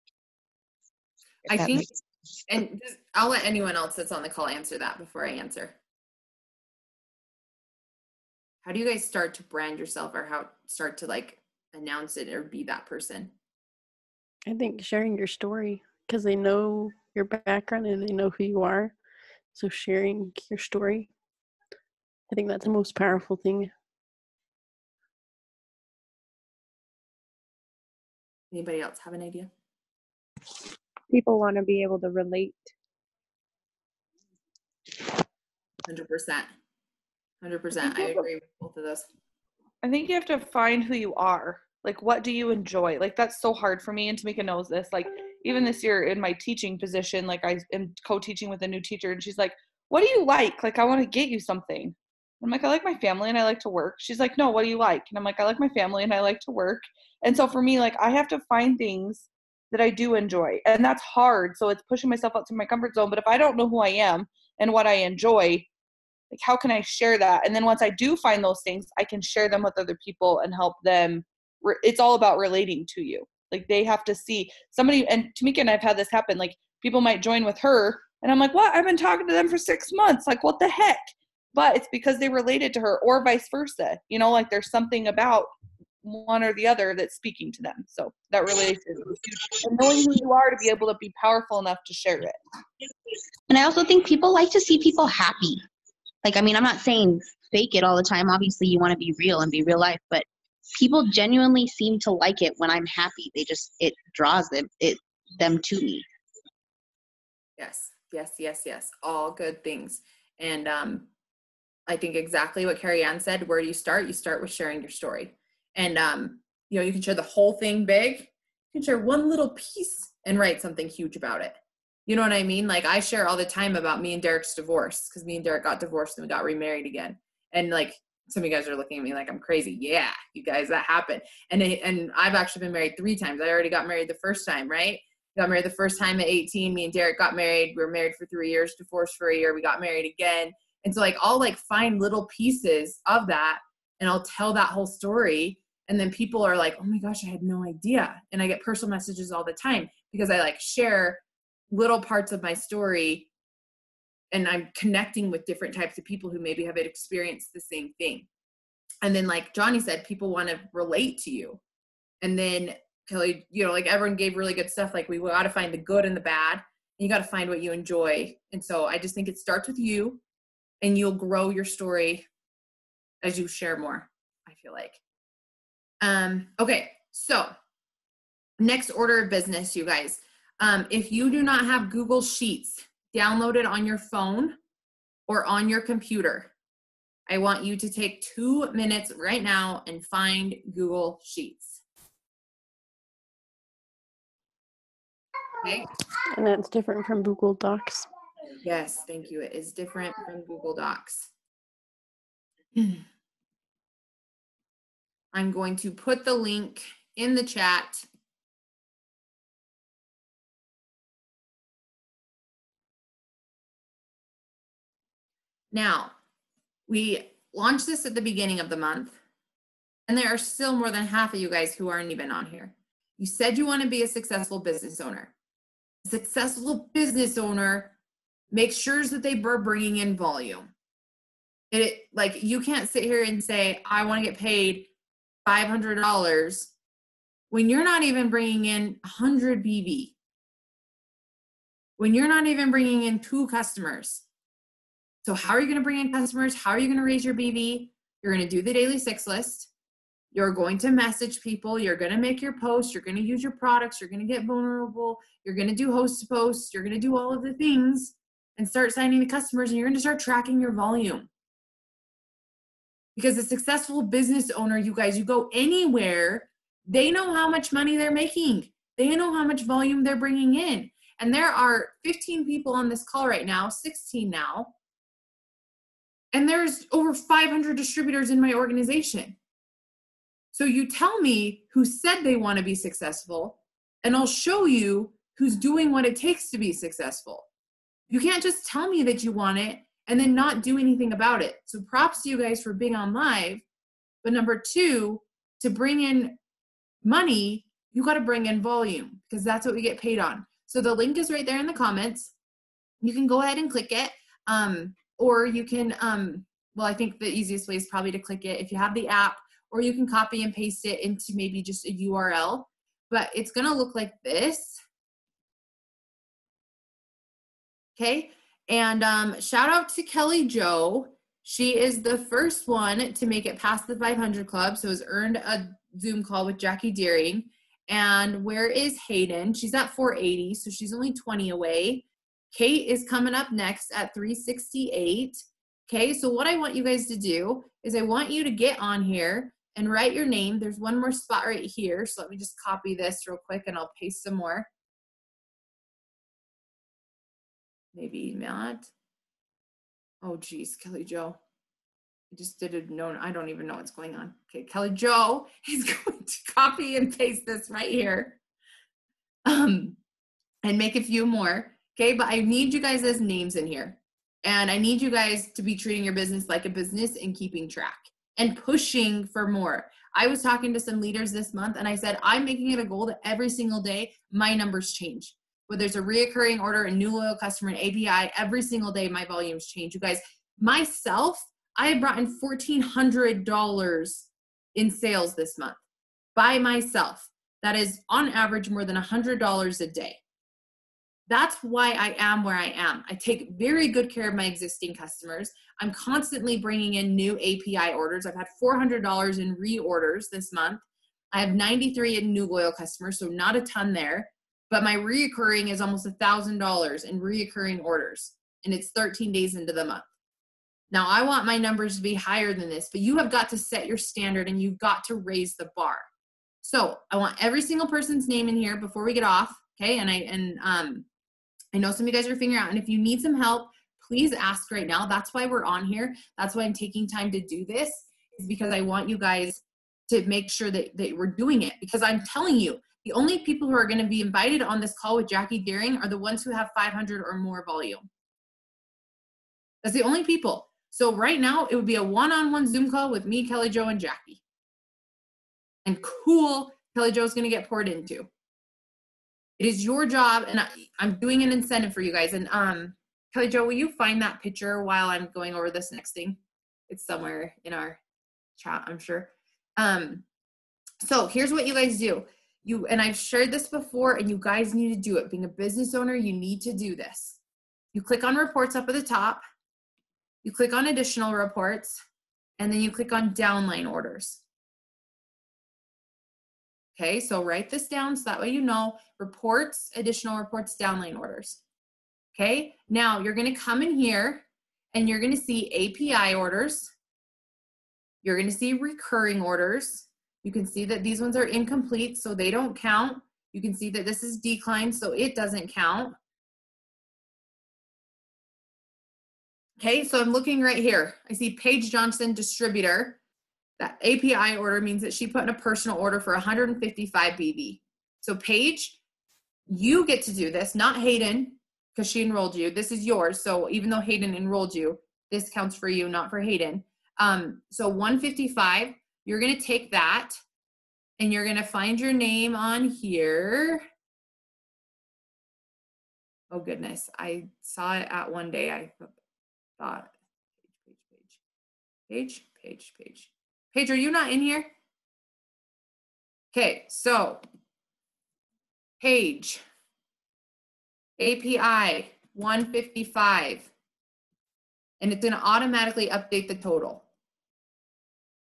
I think, and I'll let anyone else that's on the call answer that before I answer. How do you guys start to brand yourself or start to like announce it or be that person? I think sharing your story, because they know your background and they know who you are. So sharing your story, I think that's the most powerful thing. Anybody else have an idea? People want to be able to relate. 100%. 100%. I agree with both of those. I think you have to find who you are. Like, what do you enjoy? Like, that's so hard for me. And Tamika knows this. Like, even this year in my teaching position, like I am co-teaching with a new teacher and she's like, what do you like? Like, I want to get you something. I'm like, I like my family and I like to work. She's like, no, what do you like? And I'm like, I like my family and I like to work. And so for me, like, I have to find things that I do enjoy. And that's hard. So it's pushing myself out to my comfort zone. But if I don't know who I am and what I enjoy, like, how can I share that? And then once I do find those things, I can share them with other people and help them. It's all about relating to you. Like, they have to see somebody, and Tamika and I've had this happen. Like, people might join with her and I'm like, what? I've been talking to them for 6 months. Like, what the heck? But it's because they related to her, or vice versa. Like, there's something about one or the other that's speaking to them. So that relation is huge. And knowing who you are to be able to be powerful enough to share it. And I also think people like to see people happy. Like, I mean, I'm not saying fake it all the time. Obviously, you want to be real and be real life, but people genuinely seem to like it when I'm happy. It draws them to me. Yes. All good things. And I think exactly what Carrie Ann said. Where do you start? You start with sharing your story. And you can share the whole thing big, You can share one little piece and write something huge about it. You know what I mean? Like, I share all the time about me and Derek's divorce, because me and Derek got divorced and we got remarried again. And like, some of you guys are looking at me like I'm crazy. Yeah, you guys, that happened. And I've actually been married 3 times. I already got married the first time, right? Got married the first time at 18. Me and Derek got married. We were married for 3 years, divorced for a year. We got married again. And so like, I'll like find little pieces of that and I'll tell that whole story. And then people are like, oh my gosh, I had no idea. And I get personal messages all the time because I like share little parts of my story and I'm connecting with different types of people who maybe have experienced the same thing. And then like Johnny said, people want to relate to you. And then Kelly, you know, like everyone gave really good stuff. Like, we got to find the good and the bad. And you got to find what you enjoy. And so I just think it starts with you, and you'll grow your story as you share more, I feel like. Okay. So next order of business, you guys. If you do not have Google Sheets downloaded on your phone or on your computer, I want you to take 2 minutes right now and find Google Sheets. Okay. And that's different from Google Docs. Yes, thank you. It is different from Google Docs. I'm going to put the link in the chat. Now, we launched this at the beginning of the month, and there are still more than half of you guys who aren't even on here. You said you want to be a successful business owner. A successful business owner makes sure that they are bringing in volume. Like, you can't sit here and say, I want to get paid $500 when you're not even bringing in 100 BV. When you're not even bringing in 2 customers. So how are you going to bring in customers? How are you going to raise your BV? You're going to do the daily 6 list. You're going to message people. You're going to make your posts. You're going to use your products. You're going to get vulnerable. You're going to do host to post. You're going to do all of the things and start signing the customers, and you're going to start tracking your volume. Because a successful business owner, you guys, you go anywhere, they know how much money they're making. They know how much volume they're bringing in. And there are 15 people on this call right now, 16 now. And there's over 500 distributors in my organization. So you tell me who said they want to be successful, and I'll show you who's doing what it takes to be successful. You can't just tell me that you want it and then not do anything about it. So props to you guys for being on live. But number 2, to bring in money, you got to bring in volume, because that's what we get paid on. So the link is right there in the comments. You can go ahead and click it. Or you can, well, I think the easiest way is probably to click it if you have the app, or you can copy and paste it into maybe just a URL. But it's going to look like this. Okay. And shout out to Kelly Jo. She is the first one to make it past the 500 club. So has earned a Zoom call with Jackie Deering. And where is Hayden? She's at 480. So she's only 20 away. Kate is coming up next at 368. Okay. So what I want you guys to do is I want you to get on here and write your name. There's one more spot right here. So let me just copy this real quick and I'll paste some more. Maybe not. Oh, geez, Kelly Jo. I just did a no. I don't even know what's going on. Okay, Kelly Jo is going to copy and paste this right here, and make a few more. Okay, but I need you guys as names in here, and I need you guys to be treating your business like a business and keeping track and pushing for more. I was talking to some leaders this month, and I said I'm making it a goal that every single day my numbers change. Whether there's a reoccurring order, a new loyal customer, an API, every single day my volumes change. You guys, myself, I have brought in $1,400 in sales this month by myself. That is on average more than $100 a day. That's why I am where I am. I take very good care of my existing customers. I'm constantly bringing in new API orders. I've had $400 in reorders this month. I have 93 in new loyal customers, so not a ton there. But my reoccurring is almost $1,000 in reoccurring orders, and it's 13 days into the month. Now, I want my numbers to be higher than this, but you have got to set your standard and you've got to raise the bar. So I want every single person's name in here before we get off. Okay. And I know some of you guys are figuring out, and if you need some help, please ask right now. That's why we're on here. That's why I'm taking time to do this, is because I want you guys to make sure that we're doing it, because I'm telling you, the only people who are going to be invited on this call with Jackie Deering are the ones who have 500 or more volume. That's the only people. So right now it would be a one-on-one Zoom call with me, Kelly Jo, and Jackie. And cool, Kelly Jo is going to get poured into. It is your job, and I'm doing an incentive for you guys. And Kelly Jo, will you find that picture while I'm going over this next thing? It's somewhere in our chat, I'm sure. So here's what you guys do. And I've shared this before, and you guys need to do it. Being a business owner, you need to do this. You click on reports up at the top. You click on additional reports, and then you click on downline orders. Okay, so write this down so that way you know. Reports, additional reports, downline orders. Okay, now you're going to come in here and you're going to see API orders. You're going to see recurring orders. You can see that these ones are incomplete, so they don't count. You can see that this is declined, so it doesn't count. Okay, so I'm looking right here. I see Paige Johnson, distributor. That API order means that she put in a personal order for 155 BV. So Paige, you get to do this, not Hayden, because she enrolled you. This is yours. So even though Hayden enrolled you, this counts for you, not for Hayden. So 155, you're going to take that and you're going to find your name on here. Oh goodness, I saw it at one day. I thought, Paige. Paige, are you not in here? Okay, so Paige, API 155, and it's going to automatically update the total.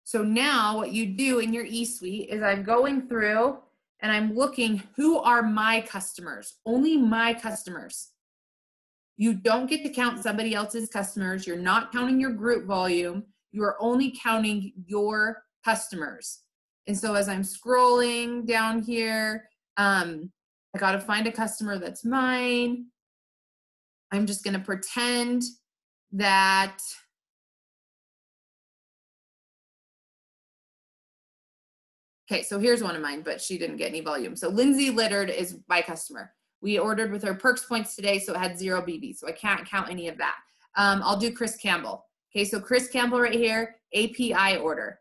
So now what you do in your eSuite is I'm going through and I'm looking, who are my customers? Only my customers. You don't get to count somebody else's customers. You're not counting your group volume. You are only counting your customers. And so as I'm scrolling down here, I got to find a customer that's mine. I'm just going to pretend that okay, so here's one of mine, but she didn't get any volume. So Lindsay Littard is my customer. We ordered with her perks points today, so it had 0 BB, so I can't count any of that. I'll do Chris Campbell. Okay, so Chris Campbell right here, API order.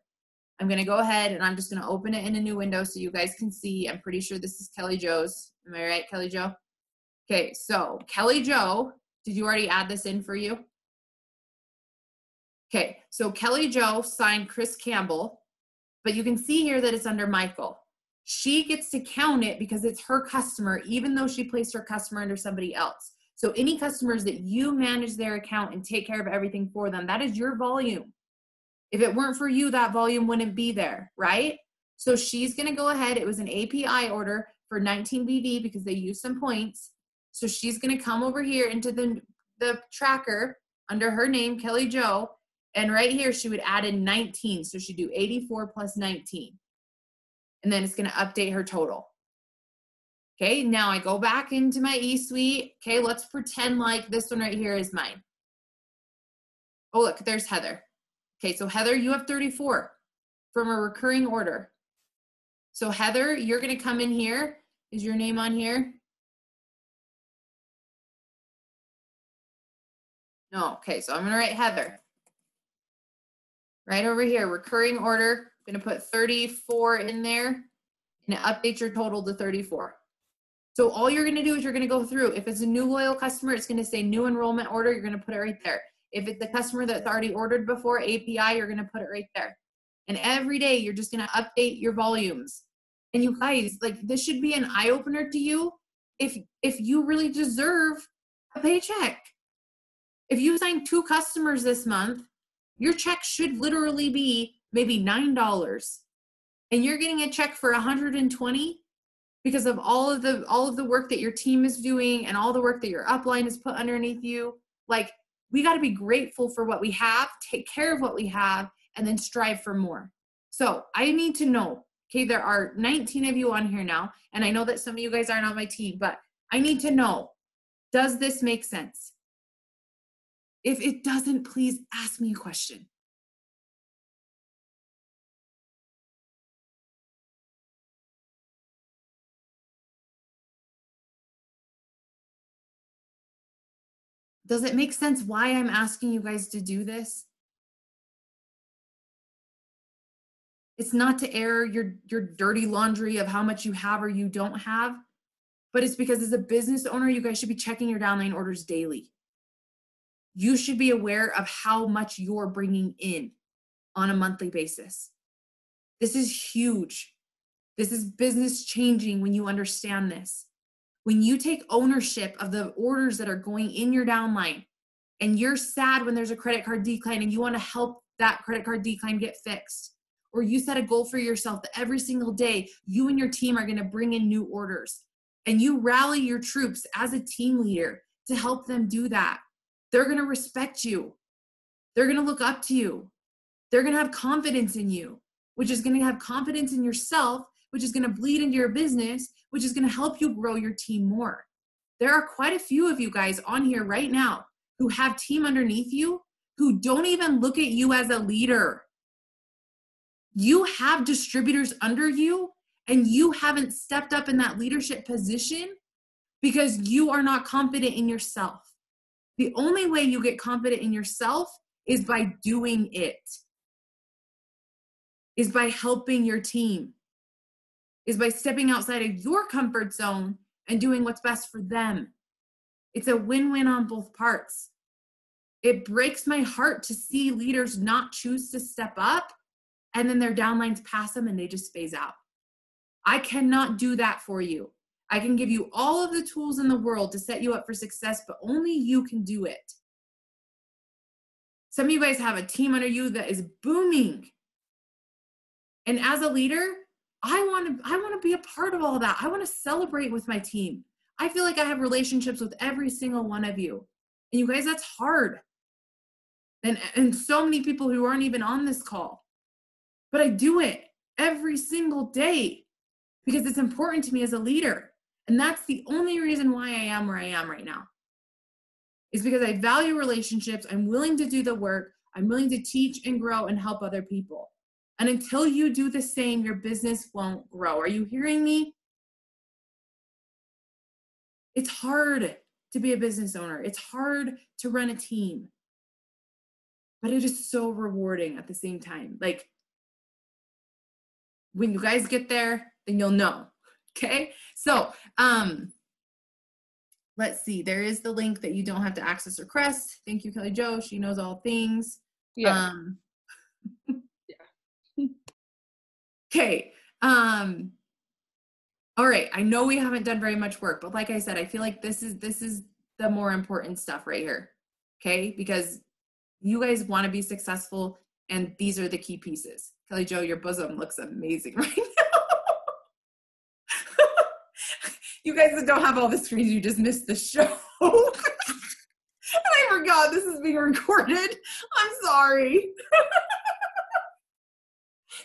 I'm gonna go ahead and I'm just gonna open it in a new window so you guys can see. I'm pretty sure this is Kelly Jo's. Am I right, Kelly Jo? Okay, so Kelly Jo, did you already add this in for you? Okay, so Kelly Jo signed Chris Campbell, but you can see here that it's under Michael. She gets to count it because it's her customer, even though she placed her customer under somebody else. So any customers that you manage their account and take care of everything for them, that is your volume. If it weren't for you, that volume wouldn't be there, right? So she's gonna go ahead, it was an API order for 19 BV because they used some points. So she's gonna come over here into the tracker under her name, Kelly Jo, and right here she would add in 19. So she'd do 84 plus 19. And then it's gonna update her total. Okay, now I go back into my eSuite. Okay, let's pretend like this one right here is mine. Oh, look, there's Heather. Okay, so Heather, you have 34 from a recurring order. So Heather, you're gonna come in here. Is your name on here? No, okay, so I'm gonna write Heather. Right over here, recurring order, I'm gonna put 34 in there and it updates your total to 34. So all you're gonna do is you're gonna go through. If it's a new loyal customer, it's gonna say new enrollment order, you're gonna put it right there. If it's the customer that's already ordered before, API, you're gonna put it right there. And every day you're just gonna update your volumes. And you guys, like this should be an eye-opener to you if you really deserve a paycheck. If you sign 2 customers this month, your check should literally be maybe $9. And you're getting a check for $120 because of all of the work that your team is doing and all the work that your upline has put underneath you. Like, we got to be grateful for what we have, take care of what we have, and then strive for more. So I need to know, Okay, there are 19 of you on here now, and I know that some of you guys aren't on my team, but I need to know, does this make sense? If it doesn't, please ask me a question. Does it make sense why I'm asking you guys to do this? It's not to air your dirty laundry of how much you have or you don't have, but it's because as a business owner, you guys should be checking your downline orders daily. You should be aware of how much you're bringing in on a monthly basis. This is huge. This is business changing when you understand this. When you take ownership of the orders that are going in your downline, and you're sad when there's a credit card decline and you want to help that credit card decline get fixed, or you set a goal for yourself that every single day you and your team are going to bring in new orders, and you rally your troops as a team leader to help them do that, they're going to respect you. They're going to look up to you. They're going to have confidence in you, which is going to have confidence in yourself, which is going to bleed into your business, which is going to help you grow your team more. There are quite a few of you guys on here right now who have team underneath you who don't even look at you as a leader. You have distributors under you, and you haven't stepped up in that leadership position because you are not confident in yourself. The only way you get confident in yourself is by doing it, is by helping your team, is by stepping outside of your comfort zone and doing what's best for them. It's a win-win on both parts. It breaks my heart to see leaders not choose to step up, and then their downlines pass them and they just phase out. I cannot do that for you. I can give you all of the tools in the world to set you up for success, but only you can do it. Some of you guys have a team under you that is booming. And as a leader, I want to be a part of all that. I want to celebrate with my team. I feel like I have relationships with every single one of you. And you guys, that's hard. And so many people who aren't even on this call. But I do it every single day because it's important to me as a leader. And that's the only reason why I am where I am right now. Is because I value relationships. I'm willing to do the work. I'm willing to teach and grow and help other people. And until you do the same, your business won't grow. Are you hearing me? It's hard to be a business owner. It's hard to run a team. But it is so rewarding at the same time. Like, when you guys get there, then you'll know. Okay? So, let's see. There is the link that you don't have to access or request. Thank you, Kelly Jo. She knows all things. Yeah. Okay. All right. I know we haven't done very much work, but like I said, I feel like this is the more important stuff right here. Okay? Because you guys want to be successful, and these are the key pieces. Kelly Jo, your bosom looks amazing right now. You guys that don't have all the screens, you just missed the show. And I forgot this is being recorded. I'm sorry.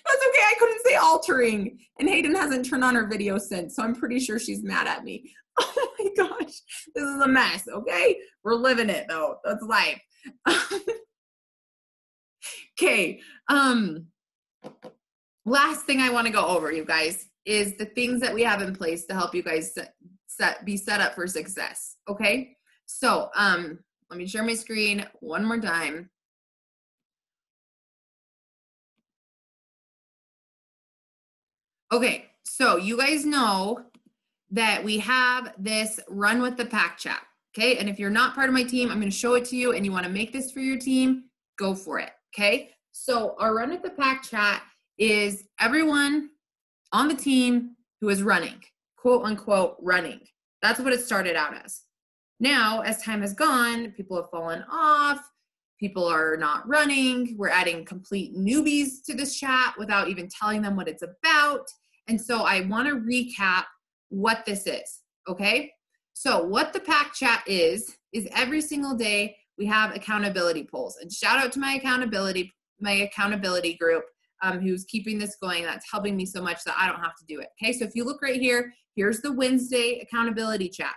That's okay. I couldn't say altering. And Hayden hasn't turned on her video since, so I'm pretty sure she's mad at me. Oh my gosh. This is a mess, okay? We're living it, though. That's life. Okay. Last thing I want to go over, you guys, is the things that we have in place to help you guys be set up for success. Okay. So, let me share my screen one more time. Okay. So you guys know that we have this run with the pack chat. Okay. And if you're not part of my team, I'm going to show it to you, and you want to make this for your team, go for it. Okay. So our run with the pack chat is everyone on the team who is running, quote unquote, running. That's what it started out as. Now, as time has gone, people have fallen off. People are not running. We're adding complete newbies to this chat without even telling them what it's about. And so I want to recap what this is. Okay. So what the pack chat is every single day we have accountability polls, and shout out to my accountability group. who's keeping this going. That's helping me so much that I don't have to do it. Okay, so if you look right here, here's the Wednesday accountability chat.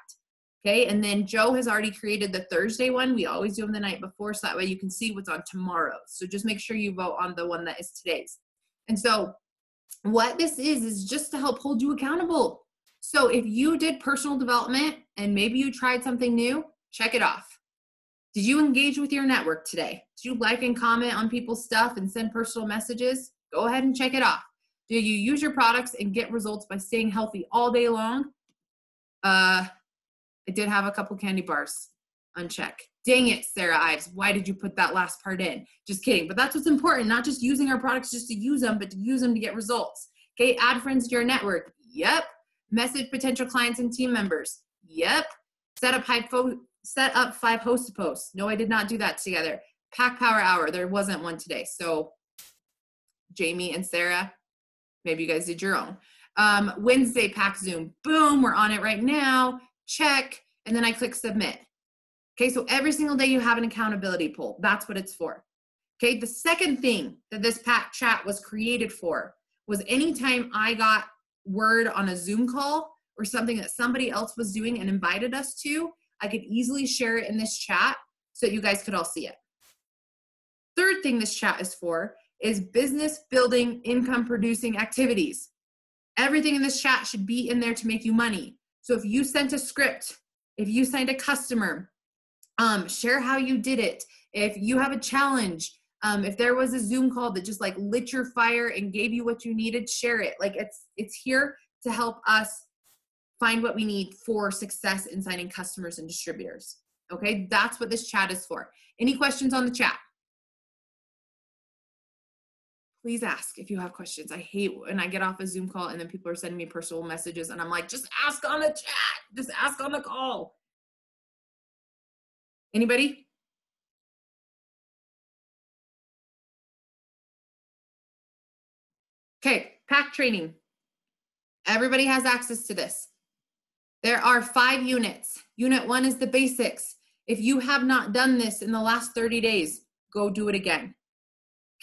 Okay, and then Joe has already created the Thursday one. We always do them the night before, so that way you can see what's on tomorrow. So just make sure you vote on the one that is today's. And so what this is just to help hold you accountable. So if you did personal development and maybe you tried something new, check it off. Did you engage with your network today? Did you like and comment on people's stuff and send personal messages? Go ahead and check it off. Do you use your products and get results by staying healthy all day long? I did have a couple candy bars uncheck. Dang it, Sarah Ives. Why did you put that last part in? Just kidding. But that's what's important. Not just using our products just to use them, but to use them to get results. Okay, add friends to your network. Yep. Message potential clients and team members. Yep. Set up 5 host to posts. No, I did not do that together. Pack Power Hour. There wasn't one today. So Jamie and Sarah, maybe you guys did your own. Wednesday Pack Zoom. Boom, we're on it right now. Check, and then I click submit. Okay, so every single day you have an accountability poll. That's what it's for. Okay, the second thing that this Pack chat was created for was anytime I got word on a Zoom call or something that somebody else was doing and invited us to, I could easily share it in this chat so that you guys could all see it. Third thing this chat is for is business building, income producing activities. Everything in this chat should be in there to make you money. So if you sent a script, if you signed a customer, share how you did it. If you have a challenge, if there was a Zoom call that just like lit your fire and gave you what you needed, share it. Like it's here to help us find what we need for success in signing customers and distributors. Okay, that's what this chat is for. Any questions on the chat? Please ask if you have questions. I hate when I get off a Zoom call and then people are sending me personal messages and I'm like, just ask on the chat. Just ask on the call. Anybody? Okay, pack training. Everybody has access to this. There are 5 units. Unit 1 is the basics. If you have not done this in the last 30 days, go do it again.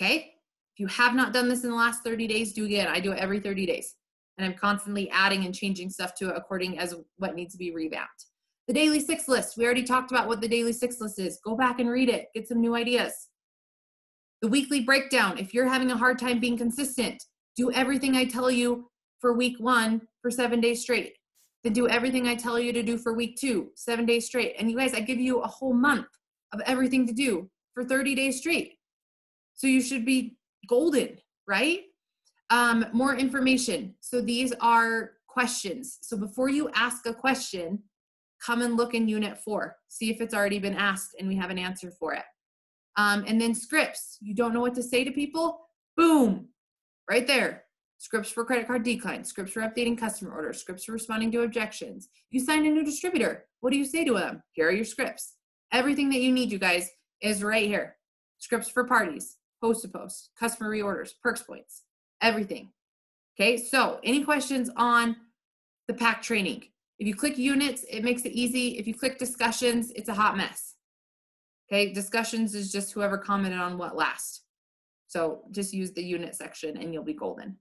Okay? If you have not done this in the last 30 days, do it again. I do it every 30 days. And I'm constantly adding and changing stuff to it according as what needs to be revamped. The daily 6 list. We already talked about what the daily 6 list is. Go back and read it. Get some new ideas. The weekly breakdown. If you're having a hard time being consistent, do everything I tell you for week 1 for 7 days straight. Then do everything I tell you to do for week 2, 7 days straight. And you guys, I give you a whole month of everything to do for 30 days straight. So you should be golden, right? More information. So these are questions. So before you ask a question, come and look in Unit 4. See if it's already been asked and we have an answer for it. And then scripts. You don't know what to say to people? Boom, right there. Scripts for credit card decline, scripts for updating customer orders, scripts for responding to objections. You signed a new distributor. What do you say to them? Here are your scripts. Everything that you need, you guys, is right here. Scripts for parties, post to post, customer reorders, perks points, everything. Okay, so any questions on the pack training? If you click units, it makes it easy. If you click discussions, it's a hot mess. Okay, discussions is just whoever commented on what last. So just use the unit section and you'll be golden.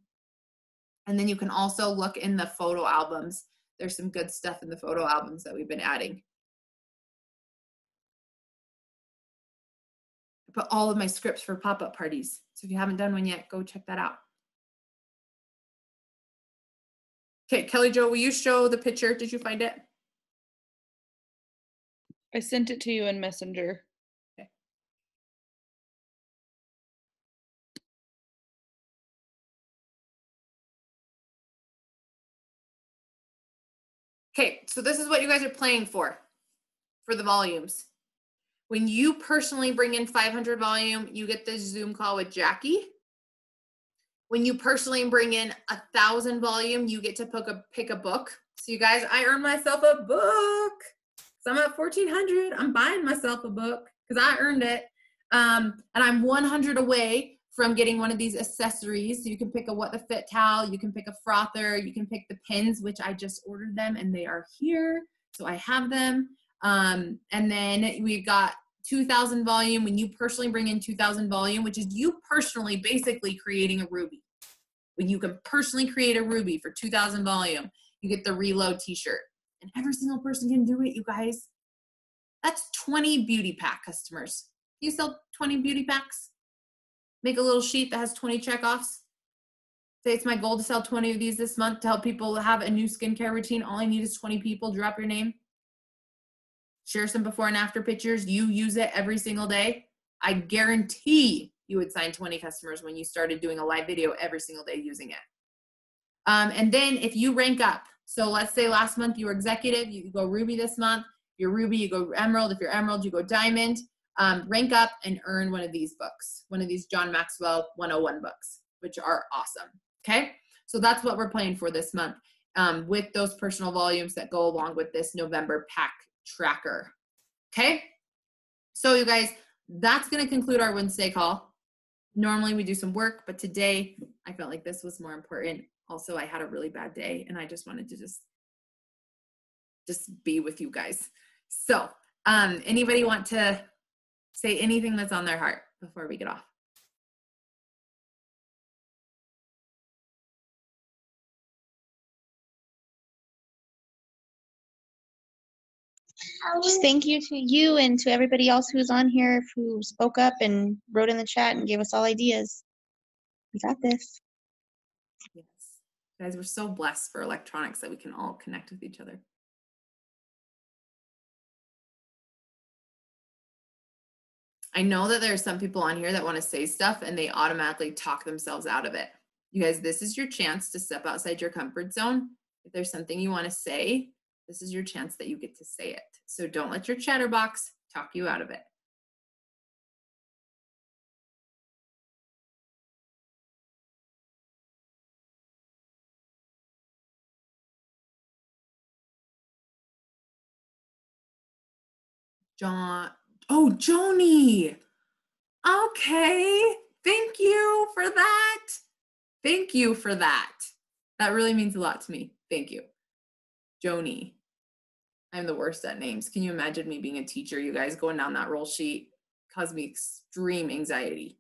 And then you can also look in the photo albums. There's some good stuff in the photo albums that we've been adding. I put all of my scripts for pop-up parties. So if you haven't done one yet, go check that out. Okay, Kelly Jo, will you show the picture? Did you find it? I sent it to you in Messenger. Okay. Okay, so this is what you guys are playing for the volumes. When you personally bring in 500 volume, you get this Zoom call with Jackie. When you personally bring in 1,000 volume, you get to pick a book. So you guys, I earned myself a book. So I'm at 1,400. I'm buying myself a book because I earned it. And I'm 100 away from getting one of these accessories. So you can pick a What the Fit towel, you can pick a frother, you can pick the pins, which I just ordered them and they are here. So I have them. And then we've got 2,000 volume, when you personally bring in 2,000 volume, which is you personally basically creating a Ruby. When you can personally create a Ruby for 2,000 volume, you get the reload t-shirt. And every single person can do it, you guys. That's 20 beauty pack customers. You sell 20 beauty packs? Make a little sheet that has 20 checkoffs. Say it's my goal to sell 20 of these this month to help people have a new skincare routine. All I need is 20 people. Drop your name. Share some before and after pictures. You use it every single day. I guarantee you would sign 20 customers when you started doing a live video every single day using it. And then if you rank up, so let's say last month you were executive, you go Ruby this month. You're Ruby, you go Emerald. If you're Emerald, you go Diamond. Rank up and earn one of these books, one of these John Maxwell 101 books, which are awesome. Okay, so that's what we're playing for this month with those personal volumes that go along with this November pack tracker. Okay, so you guys, that's going to conclude our WINSday call. Normally we do some work, but today I felt like this was more important. Also, I had a really bad day and I just wanted to just be with you guys. So anybody want to say anything that's on their heart before we get off? Just thank you to you and to everybody else who's on here who spoke up and wrote in the chat and gave us all ideas. We got this. Yes. Guys, we're so blessed for electronics that we can all connect with each other. I know that there are some people on here that want to say stuff and they automatically talk themselves out of it. You guys, this is your chance to step outside your comfort zone. If there's something you want to say, this is your chance that you get to say it. So don't let your chatterbox talk you out of it. John, oh, Joni. Okay. Thank you for that. Thank you for that. That really means a lot to me. Thank you. Joni. I'm the worst at names. Can you imagine me being a teacher, you guys, going down that roll sheet? Caused me extreme anxiety.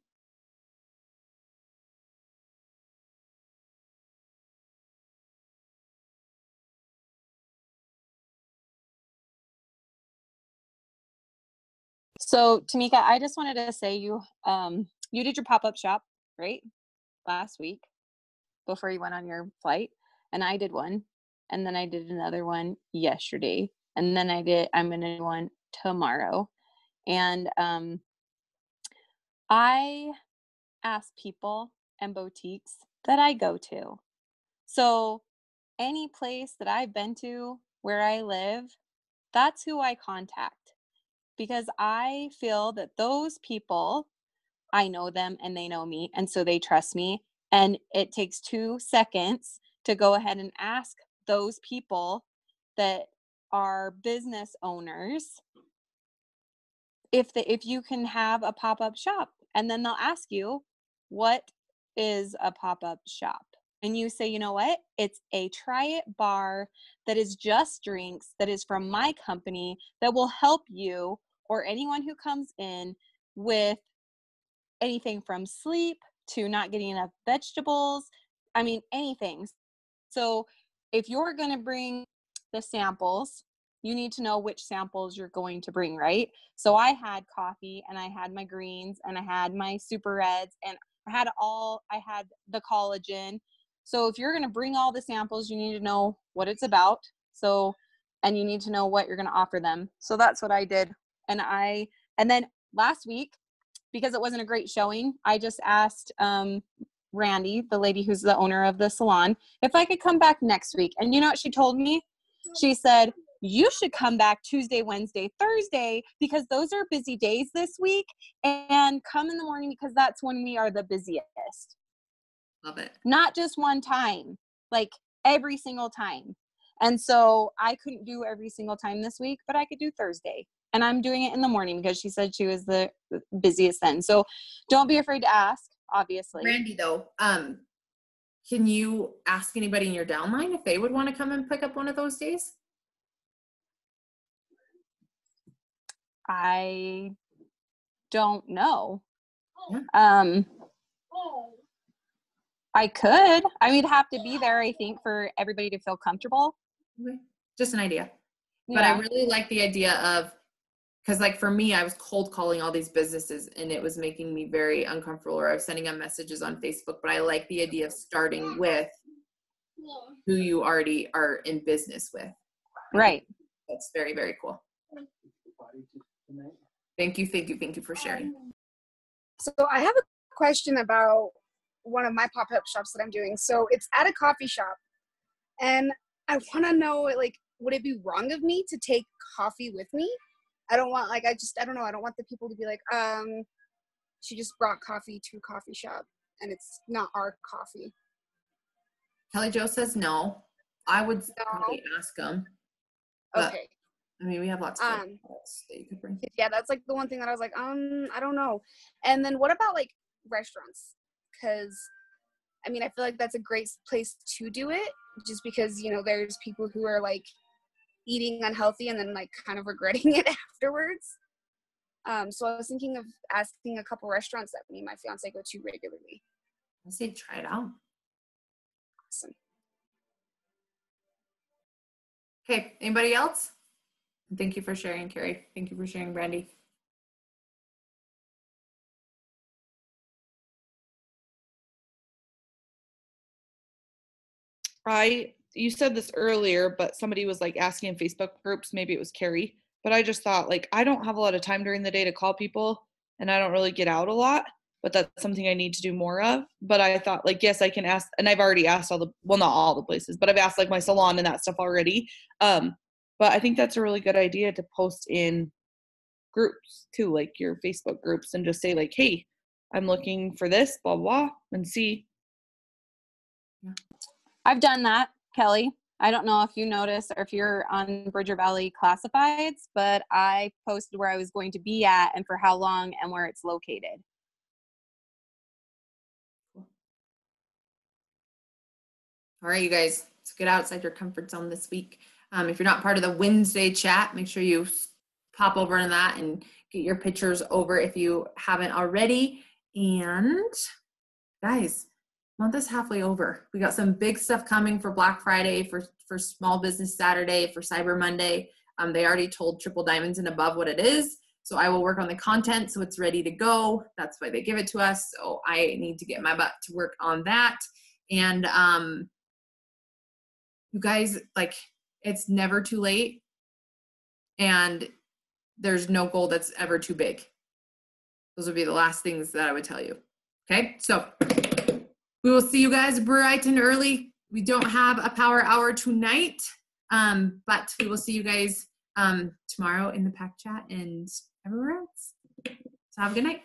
So Tamika, I just wanted to say you did your pop-up shop, right? Last week before you went on your flight, and I did one, and then I did another one yesterday, and then I'm gonna do one tomorrow. And I ask people and boutiques that I go to. So any place that I've been to where I live, that's who I contact, because I feel that those people, I know them and they know me, and so they trust me. And it takes 2 seconds to go ahead and ask those people that are business owners if you can have a pop-up shop, and then they'll ask you, what is a pop-up shop? And you say, you know what, it's a try it bar that is just drinks, that is from my company, that will help you or anyone who comes in with anything from sleep to not getting enough vegetables. I mean, anything. So if you're going to bring the samples, you need to know which samples you're going to bring, right? So I had coffee, and I had my greens, and I had my super reds, and I had the collagen. So if you're going to bring all the samples, you need to know what it's about. So, and you need to know what you're going to offer them. So that's what I did. And then last week, because it wasn't a great showing, I just asked Randy, the lady who's the owner of the salon, if I could come back next week. And you know what she told me? She said, you should come back Tuesday, Wednesday, Thursday, because those are busy days this week, and come in the morning because that's when we are the busiest. Love it. Not just one time, like every single time. And so I couldn't do every single time this week, but I could do Thursday. And I'm doing it in the morning because she said she was the busiest then. So don't be afraid to ask, obviously. Randy, though, can you ask anybody in your downline if they would want to come and pick up one of those days? I don't know. Yeah. I could. I mean, have to be there, I think, for everybody to feel comfortable. Okay. Just an idea. But I really like the idea of, because like for me, I was cold calling all these businesses and it was making me very uncomfortable, or I was sending them messages on Facebook. But I like the idea of starting with who you already are in business with. Right. That's very, very cool. Thank you for sharing. So I have a question about one of my pop-up shops that I'm doing. So it's at a coffee shop, and I want to know, like, would it be wrong of me to take coffee with me? I don't want, like, I don't know. I don't want the people to be like, she just brought coffee to a coffee shop and it's not our coffee. Kelly Jo says no. I would probably ask them. Okay. I mean, we have lots of products that you could bring. Yeah, that's like the one thing that I was like, I don't know. And then what about like restaurants? Because I mean, I feel like that's a great place to do it, just because, you know, there's people who are like eating unhealthy and then like kind of regretting it afterwards. So I was thinking of asking a couple restaurants that me and my fiance go to regularly. I say try it out. Awesome. Okay, anybody else? Thank you for sharing, Carrie. Thank you for sharing, Brandy. You said this earlier, but somebody was like asking in Facebook groups, maybe it was Carrie, but I just thought, like, I don't have a lot of time during the day to call people and I don't really get out a lot, but that's something I need to do more of. But I thought, like, yes, I can ask, and I've already asked not all the places, but I've asked like my salon and that stuff already. But I think that's a really good idea to post in groups too, like your Facebook groups, and just say like, hey, I'm looking for this, blah, blah, and see. Yeah. I've done that, Kelly. I don't know if you noticed or if you're on Bridger Valley Classifieds, but I posted where I was going to be at and for how long and where it's located. Cool. All right, you guys, let's get outside your comfort zone this week. If you're not part of the WINSday chat, make sure you pop over in that and get your pictures over if you haven't already. And guys, month is halfway over. We got some big stuff coming for Black Friday, for Small Business Saturday, for Cyber Monday. They already told Triple Diamonds and above what it is. So I will work on the content so it's ready to go. That's why they give it to us. So I need to get my butt to work on that. And you guys, like, it's never too late. And there's no goal that's ever too big. Those would be the last things that I would tell you. Okay, so we will see you guys bright and early. We don't have a power hour tonight, but we will see you guys tomorrow in the pack chat and everywhere else. So have a good night.